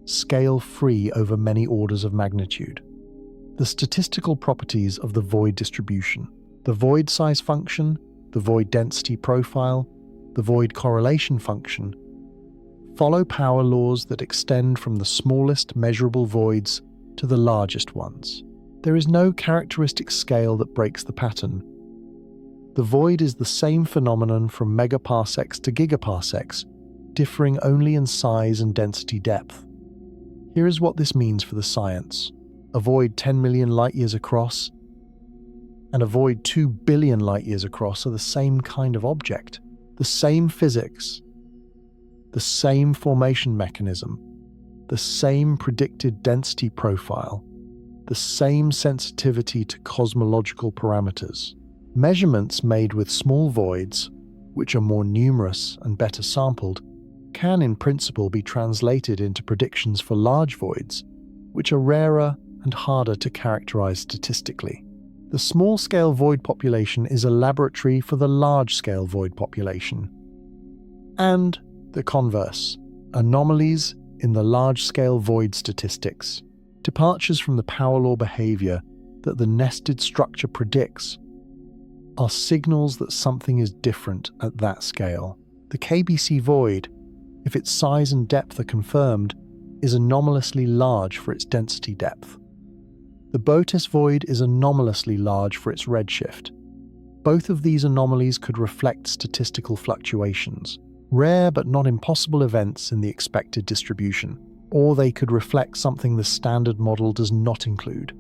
scale-free over many orders of magnitude. The statistical properties of the void distribution, the void size function, the void density profile, the void correlation function, follow power laws that extend from the smallest measurable voids to the largest ones. There is no characteristic scale that breaks the pattern. The void is the same phenomenon from megaparsecs to gigaparsecs, differing only in size and density depth. Here is what this means for the science. A void 10 million light-years across and a void 2 billion light-years across are the same kind of object, the same physics, the same formation mechanism, the same predicted density profile, the same sensitivity to cosmological parameters. Measurements made with small voids, which are more numerous and better sampled, can in principle be translated into predictions for large voids, which are rarer and harder to characterize statistically. The small-scale void population is a laboratory for the large-scale void population. And the converse, anomalies in the large-scale void statistics, departures from the power law behavior that the nested structure predicts, are signals that something is different at that scale. The KBC Void, if its size and depth are confirmed, is anomalously large for its density depth. The Boötes Void is anomalously large for its redshift. Both of these anomalies could reflect statistical fluctuations, rare but not impossible events in the expected distribution, or they could reflect something the standard model does not include.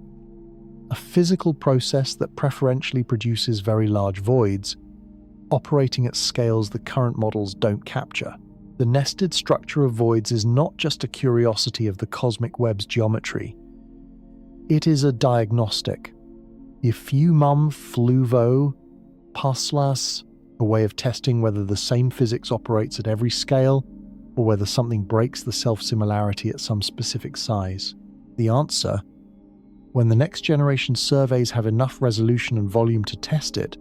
A physical process that preferentially produces very large voids, operating at scales the current models don't capture. The nested structure of voids is not just a curiosity of the cosmic web's geometry. It is a diagnostic. Effumum fluvo paslas, a way of testing whether the same physics operates at every scale, or whether something breaks the self-similarity at some specific size. The answer, when the next generation surveys have enough resolution and volume to test it,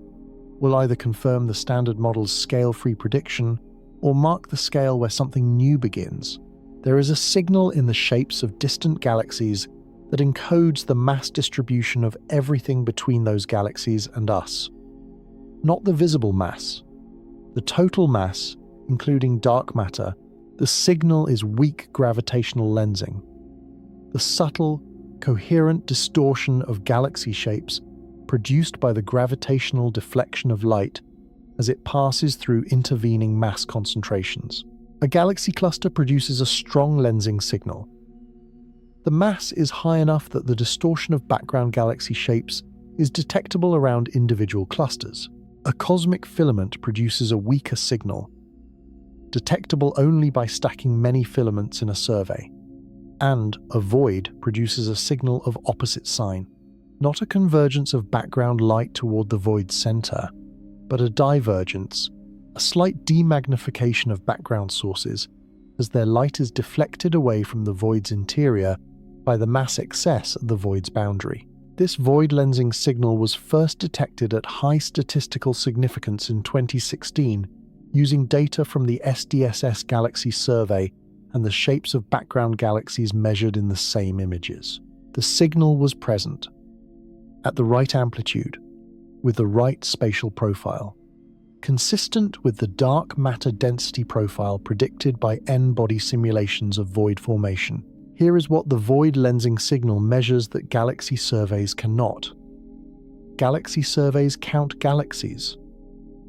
will either confirm the standard model's scale-free prediction or mark the scale where something new begins. There is a signal in the shapes of distant galaxies that encodes the mass distribution of everything between those galaxies and us. Not the visible mass. The total mass, including dark matter, the signal is weak gravitational lensing. The subtle, coherent distortion of galaxy shapes produced by the gravitational deflection of light as it passes through intervening mass concentrations. A galaxy cluster produces a strong lensing signal. The mass is high enough that the distortion of background galaxy shapes is detectable around individual clusters. A cosmic filament produces a weaker signal, detectable only by stacking many filaments in a survey. And a void produces a signal of opposite sign, not a convergence of background light toward the void's center, but a divergence, a slight demagnification of background sources as their light is deflected away from the void's interior by the mass excess at the void's boundary. This void lensing signal was first detected at high statistical significance in 2016 using data from the SDSS Galaxy Survey and the shapes of background galaxies measured in the same images. The signal was present, at the right amplitude, with the right spatial profile, consistent with the dark matter density profile predicted by N-body simulations of void formation. Here is what the void lensing signal measures that galaxy surveys cannot. Galaxy surveys count galaxies,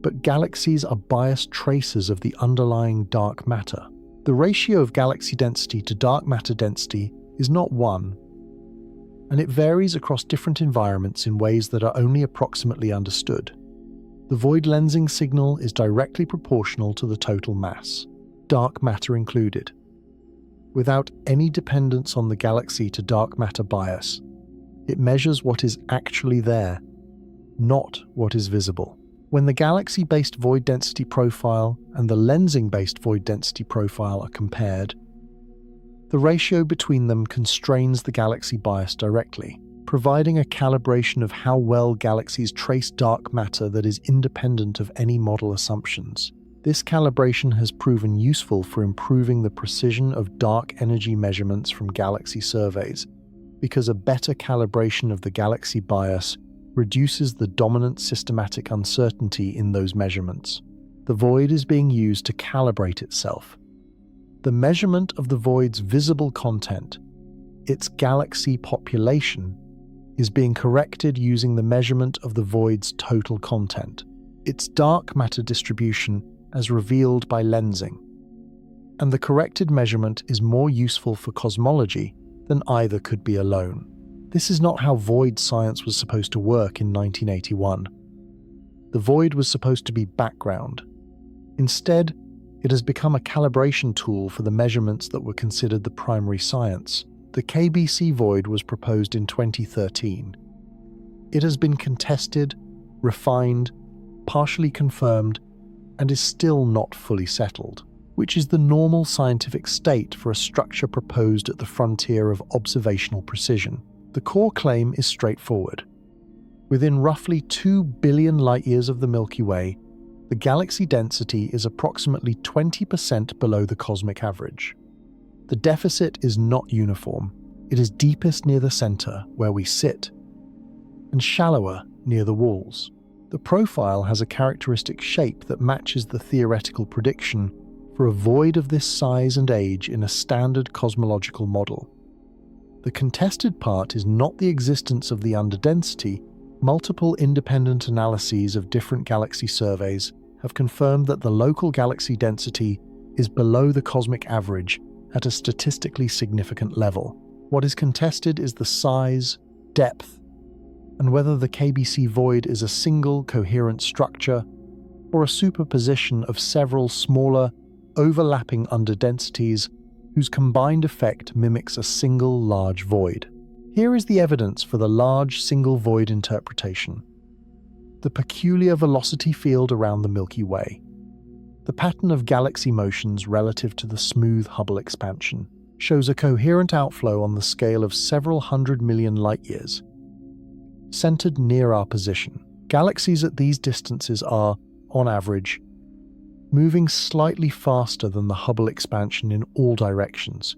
but galaxies are biased traces of the underlying dark matter. The ratio of galaxy density to dark matter density is not 1, and it varies across different environments in ways that are only approximately understood. The void lensing signal is directly proportional to the total mass, dark matter included, without any dependence on the galaxy to dark matter bias. It measures what is actually there, not what is visible. When the galaxy-based void density profile and the lensing-based void density profile are compared, the ratio between them constrains the galaxy bias directly, providing a calibration of how well galaxies trace dark matter that is independent of any model assumptions. This calibration has proven useful for improving the precision of dark energy measurements from galaxy surveys, because a better calibration of the galaxy bias reduces the dominant systematic uncertainty in those measurements. The void is being used to calibrate itself. The measurement of the void's visible content, its galaxy population, is being corrected using the measurement of the void's total content, its dark matter distribution as revealed by lensing. And the corrected measurement is more useful for cosmology than either could be alone. This is not how void science was supposed to work in 1981. The void was supposed to be background. Instead, it has become a calibration tool for the measurements that were considered the primary science. The KBC Void was proposed in 2013. It has been contested, refined, partially confirmed, and is still not fully settled, which is the normal scientific state for a structure proposed at the frontier of observational precision. The core claim is straightforward. Within roughly 2 billion light-years of the Milky Way, the galaxy density is approximately 20% below the cosmic average. The deficit is not uniform. It is deepest near the center, where we sit, and shallower near the walls. The profile has a characteristic shape that matches the theoretical prediction for a void of this size and age in a standard cosmological model. The contested part is not the existence of the underdensity. Multiple independent analyses of different galaxy surveys have confirmed that the local galaxy density is below the cosmic average at a statistically significant level. What is contested is the size, depth, and whether the KBC void is a single coherent structure or a superposition of several smaller, overlapping underdensities whose combined effect mimics a single large void. Here is the evidence for the large single void interpretation. The peculiar velocity field around the Milky Way. The pattern of galaxy motions relative to the smooth Hubble expansion shows a coherent outflow on the scale of several 100 million light-years, centered near our position. Galaxies at these distances are, on average, moving slightly faster than the Hubble expansion in all directions,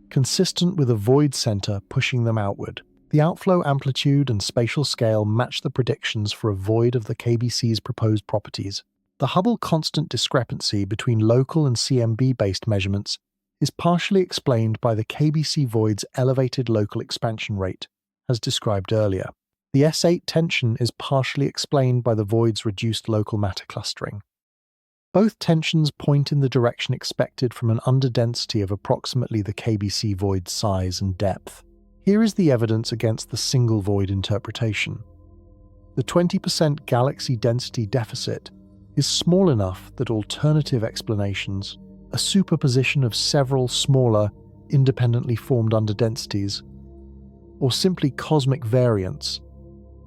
consistent with a void center pushing them outward. The outflow amplitude and spatial scale match the predictions for a void of the KBC's proposed properties. The Hubble constant discrepancy between local and CMB-based measurements is partially explained by the KBC void's elevated local expansion rate, as described earlier. The S8 tension is partially explained by the void's reduced local matter clustering. Both tensions point in the direction expected from an underdensity of approximately the KBC void's size and depth. Here is the evidence against the single void interpretation. The 20% galaxy density deficit is small enough that alternative explanations, a superposition of several smaller, independently formed underdensities, or simply cosmic variance,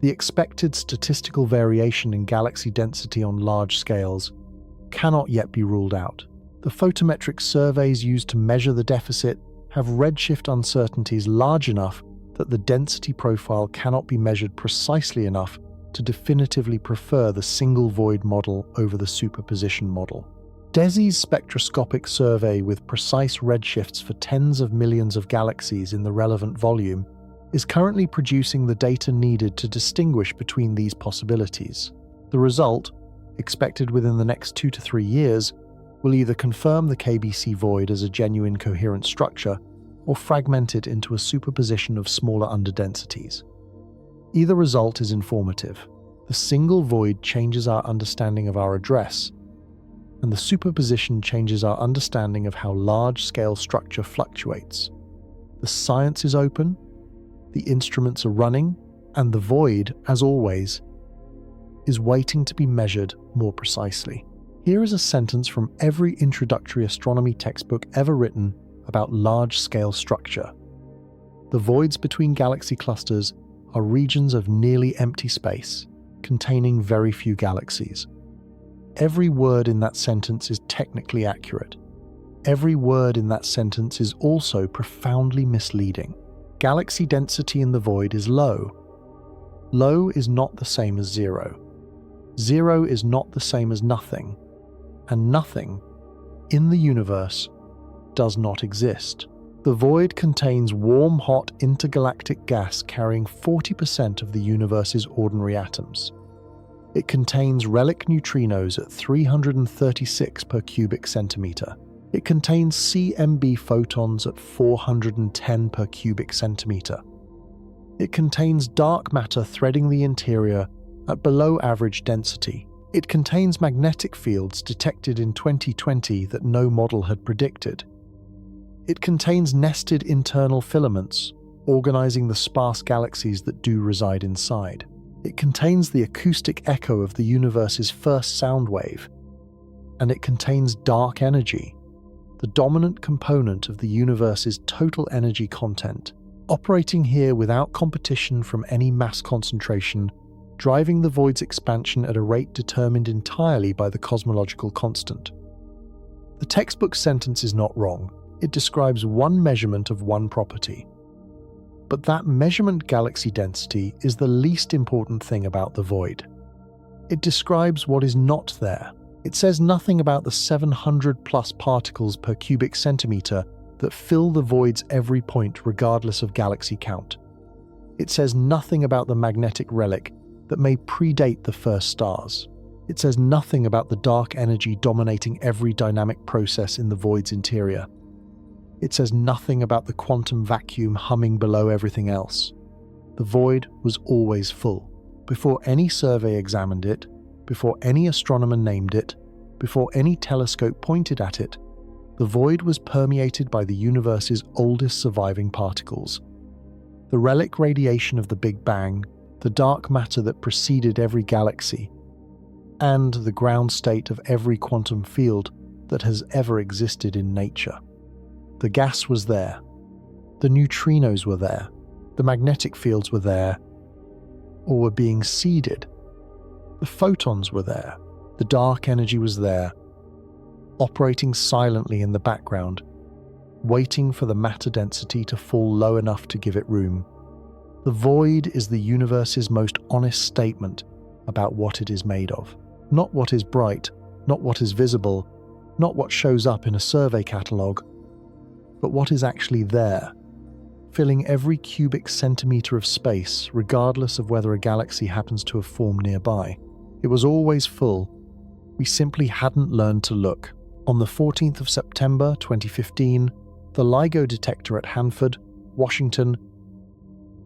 the expected statistical variation in galaxy density on large scales, cannot yet be ruled out. The photometric surveys used to measure the deficit have redshift uncertainties large enough that the density profile cannot be measured precisely enough to definitively prefer the single void model over the superposition model. DESI's spectroscopic survey with precise redshifts for tens of millions of galaxies in the relevant volume is currently producing the data needed to distinguish between these possibilities. The result, expected within the next 2 to 3 years, will either confirm the KBC void as a genuine coherent structure or fragment it into a superposition of smaller underdensities. Either result is informative. The single void changes our understanding of our address, and the superposition changes our understanding of how large-scale structure fluctuates. The science is open, the instruments are running, and the void, as always, is waiting to be measured more precisely. Here is a sentence from every introductory astronomy textbook ever written about large-scale structure. The voids between galaxy clusters are regions of nearly empty space, containing very few galaxies. Every word in that sentence is technically accurate. Every word in that sentence is also profoundly misleading. Galaxy density in the void is low. Low is not the same as zero. Zero is not the same as nothing. And nothing, in the universe, does not exist. The void contains warm, hot intergalactic gas carrying 40% of the universe's ordinary atoms. It contains relic neutrinos at 336 per cubic centimeter. It contains CMB photons at 410 per cubic centimeter. It contains dark matter threading the interior at below average density. It contains magnetic fields detected in 2020 that no model had predicted. It contains nested internal filaments, organizing the sparse galaxies that do reside inside. It contains the acoustic echo of the universe's first sound wave. And it contains dark energy, the dominant component of the universe's total energy content, operating here without competition from any mass concentration driving the void's expansion at a rate determined entirely by the cosmological constant. The textbook sentence is not wrong. It describes one measurement of one property. But that measurement galaxy density is the least important thing about the void. It describes what is not there. It says nothing about the 700 plus particles per cubic centimeter that fill the void's every point regardless of galaxy count. It says nothing about the magnetic relic that may predate the first stars. It says nothing about the dark energy dominating every dynamic process in the void's interior. It says nothing about the quantum vacuum humming below everything else. The void was always full. Before any survey examined it, before any astronomer named it, before any telescope pointed at it, the void was permeated by the universe's oldest surviving particles. The relic radiation of the Big Bang, the dark matter that preceded every galaxy, and the ground state of every quantum field that has ever existed in nature. The gas was there. The neutrinos were there. The magnetic fields were there, or were being seeded. The photons were there. The dark energy was there, operating silently in the background, waiting for the matter density to fall low enough to give it room. The void is the universe's most honest statement about what it is made of. Not what is bright, not what is visible, not what shows up in a survey catalogue, but what is actually there, filling every cubic centimetre of space, regardless of whether a galaxy happens to have formed nearby. It was always full. We simply hadn't learned to look. On the 14th of September 2015, the LIGO detector at Hanford, Washington,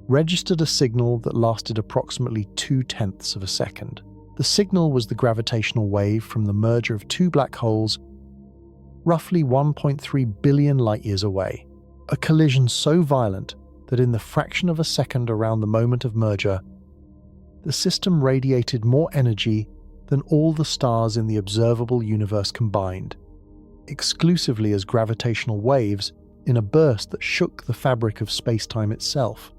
registered a signal that lasted approximately 0.2 of a second. The signal was the gravitational wave from the merger of two black holes roughly 1.3 billion light-years away. A collision so violent that in the fraction of a second around the moment of merger, the system radiated more energy than all the stars in the observable universe combined, exclusively as gravitational waves in a burst that shook the fabric of space-time itself.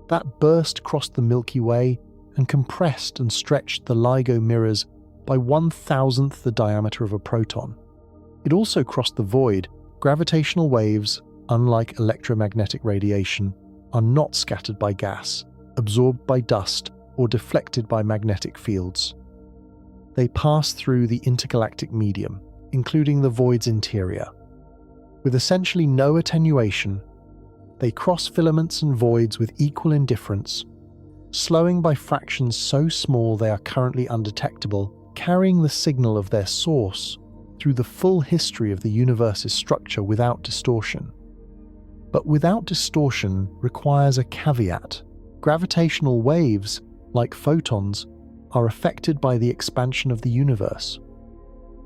That burst crossed the Milky Way and compressed and stretched the LIGO mirrors by 1,000th the diameter of a proton. It also crossed the void. Gravitational waves, unlike electromagnetic radiation, are not scattered by gas, absorbed by dust, or deflected by magnetic fields. They pass through the intergalactic medium, including the void's interior. With essentially no attenuation, they cross filaments and voids with equal indifference, slowing by fractions so small they are currently undetectable, carrying the signal of their source through the full history of the universe's structure without distortion. But without distortion requires a caveat. Gravitational waves, like photons, are affected by the expansion of the universe.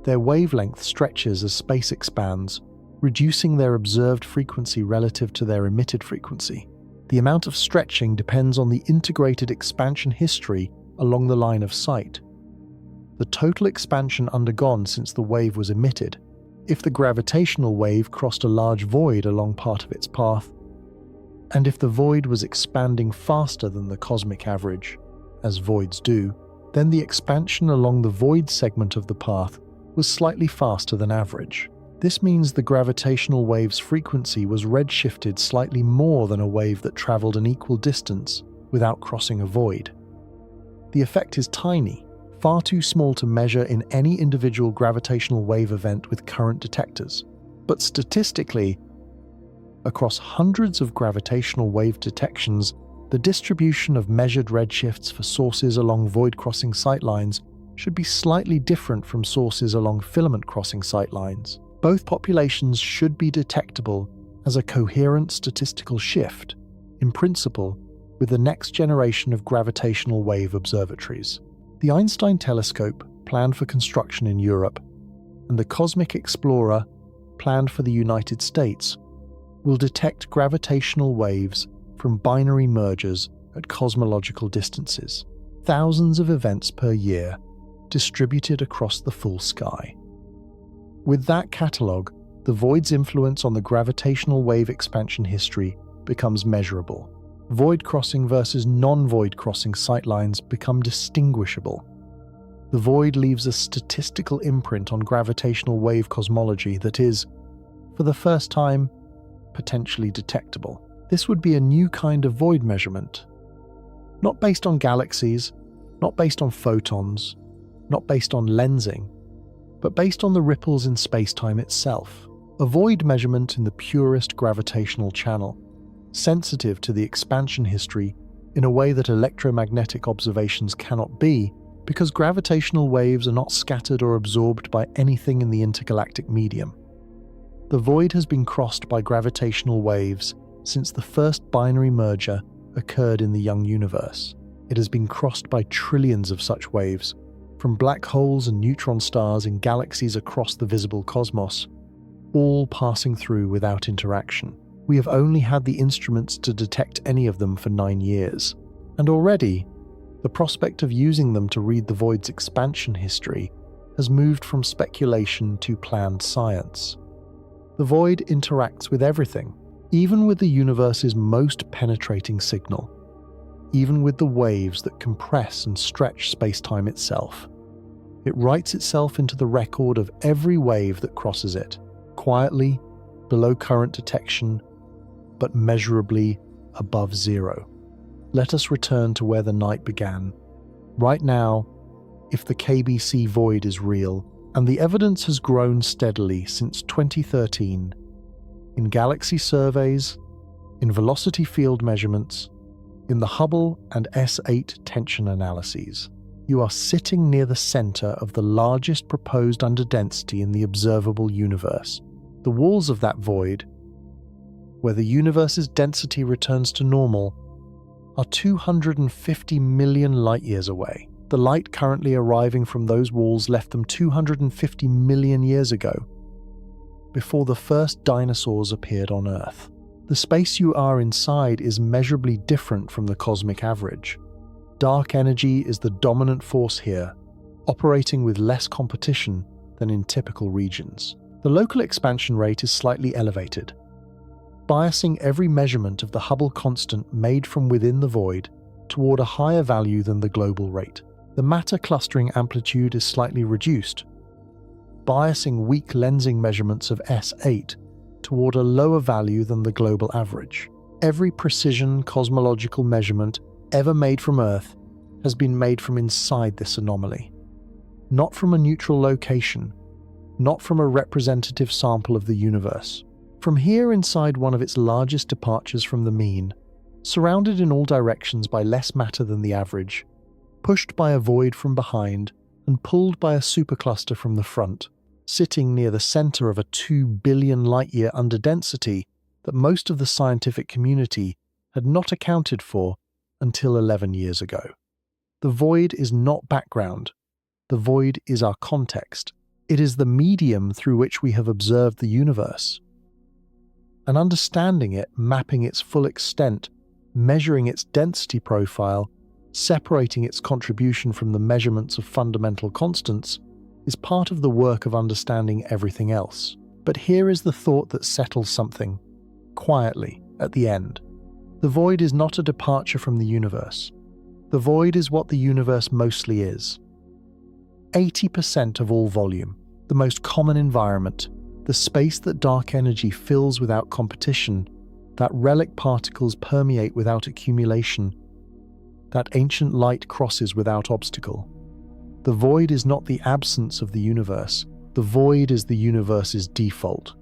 Their wavelength stretches as space expands, reducing their observed frequency relative to their emitted frequency. The amount of stretching depends on the integrated expansion history along the line of sight. The total expansion undergone since the wave was emitted. If the gravitational wave crossed a large void along part of its path, and if the void was expanding faster than the cosmic average, as voids do, then the expansion along the void segment of the path was slightly faster than average. This means the gravitational wave's frequency was redshifted slightly more than a wave that traveled an equal distance without crossing a void. The effect is tiny, far too small to measure in any individual gravitational wave event with current detectors. But statistically, across hundreds of gravitational wave detections, the distribution of measured redshifts for sources along void-crossing sightlines should be slightly different from sources along filament-crossing sightlines. Both populations should be detectable as a coherent statistical shift, in principle, with the next generation of gravitational wave observatories. The Einstein telescope, planned for construction in Europe, and the Cosmic Explorer, planned for the United States, will detect gravitational waves from binary mergers at cosmological distances, thousands of events per year, distributed across the full sky. With that catalogue, the void's influence on the gravitational wave expansion history becomes measurable. Void crossing versus non-void crossing sightlines become distinguishable. The void leaves a statistical imprint on gravitational wave cosmology that is, for the first time, potentially detectable. This would be a new kind of void measurement. Not based on galaxies, not based on photons, not based on lensing, but based on the ripples in space-time itself. A void measurement in the purest gravitational channel, sensitive to the expansion history in a way that electromagnetic observations cannot be, because gravitational waves are not scattered or absorbed by anything in the intergalactic medium. The void has been crossed by gravitational waves since the first binary merger occurred in the young universe. It has been crossed by trillions of such waves, from black holes and neutron stars in galaxies across the visible cosmos, all passing through without interaction. We have only had the instruments to detect any of them for 9 years, and already, the prospect of using them to read the void's expansion history has moved from speculation to planned science. The void interacts with everything, even with the universe's most penetrating signal, even with the waves that compress and stretch space-time itself. It writes itself into the record of every wave that crosses it, quietly, below current detection, but measurably above zero. Let us return to where the night began. Right now, if the KBC Void is real, and the evidence has grown steadily since 2013, in galaxy surveys, in velocity field measurements, in the Hubble and S8 tension analyses, you are sitting near the center of the largest proposed underdensity in the observable universe. The walls of that void, where the universe's density returns to normal, are 250 million light-years away. The light currently arriving from those walls left them 250 million years ago, before the first dinosaurs appeared on Earth. The space you are inside is measurably different from the cosmic average. Dark energy is the dominant force here, operating with less competition than in typical regions. The local expansion rate is slightly elevated, biasing every measurement of the Hubble constant made from within the void toward a higher value than the global rate. The matter clustering amplitude is slightly reduced, biasing weak lensing measurements of S8 toward a lower value than the global average. Every precision cosmological measurement ever made from Earth has been made from inside this anomaly, not from a neutral location, not from a representative sample of the universe. From here inside one of its largest departures from the mean, surrounded in all directions by less matter than the average, pushed by a void from behind and pulled by a supercluster from the front, sitting near the center of a 2 billion light-year underdensity that most of the scientific community had not accounted for until 11 years ago. The void is not background. The void is our context. It is the medium through which we have observed the universe. And understanding it, mapping its full extent, measuring its density profile, separating its contribution from the measurements of fundamental constants, is part of the work of understanding everything else. But here is the thought that settles something, quietly, at the end. The void is not a departure from the universe. The void is what the universe mostly is. 80% of all volume, the most common environment, the space that dark energy fills without competition, that relic particles permeate without accumulation, that ancient light crosses without obstacle. The void is not the absence of the universe. The void is the universe's default,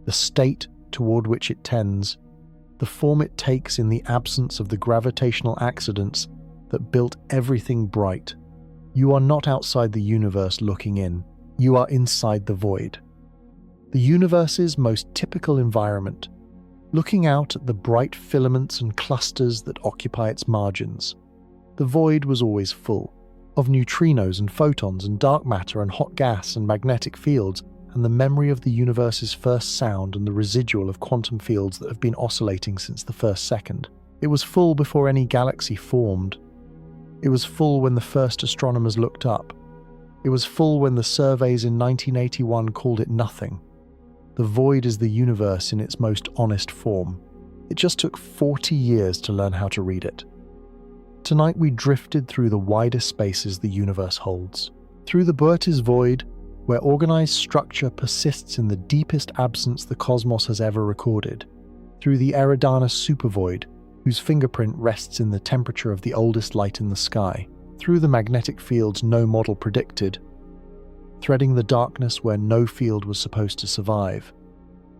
the state toward which it tends, the form it takes in the absence of the gravitational accidents that built everything bright. You are not outside the universe looking in. You are inside the void. The universe's most typical environment, looking out at the bright filaments and clusters that occupy its margins. The void was always full of neutrinos and photons and dark matter and hot gas and magnetic fields and the memory of the universe's first sound and the residual of quantum fields that have been oscillating since the first second. It was full before any galaxy formed. It was full when the first astronomers looked up. It was full when the surveys in 1981 called it nothing. The void is the universe in its most honest form. It just took 40 years to learn how to read it. Tonight we drifted through the widest spaces the universe holds. Through the Boötes Void, where organized structure persists in the deepest absence the cosmos has ever recorded. Through the Eridanus supervoid, whose fingerprint rests in the temperature of the oldest light in the sky. Through the magnetic fields no model predicted. Threading the darkness where no field was supposed to survive.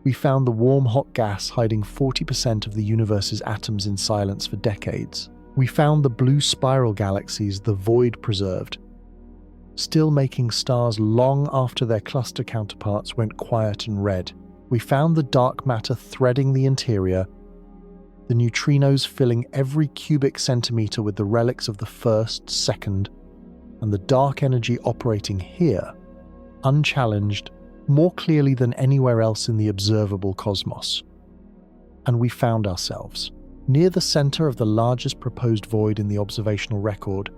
We found the warm, hot gas hiding 40% of the universe's atoms in silence for decades. We found the blue spiral galaxies the void preserved, still making stars long after their cluster counterparts went quiet and red. We found the dark matter threading the interior, the neutrinos filling every cubic centimeter with the relics of the first, second, and the dark energy operating here, unchallenged, more clearly than anywhere else in the observable cosmos. And we found ourselves near the center of the largest proposed void in the observational record,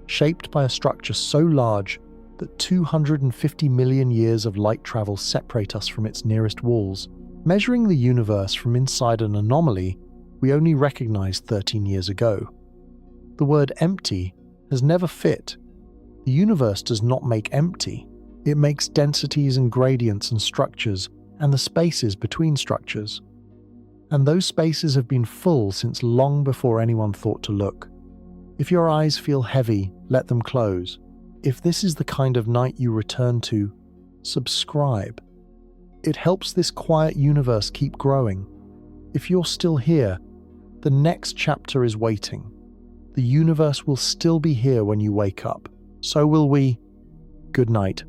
shaped by a structure so large that 250 million years of light travel separate us from its nearest walls. Measuring the universe from inside an anomaly we only recognized 13 years ago. The word empty has never fit. The universe does not make empty. It makes densities and gradients and structures, and the spaces between structures. And those spaces have been full since long before anyone thought to look. If your eyes feel heavy, let them close. If this is the kind of night you return to, subscribe. It helps this quiet universe keep growing. If you're still here, the next chapter is waiting. The universe will still be here when you wake up. So will we. Good night.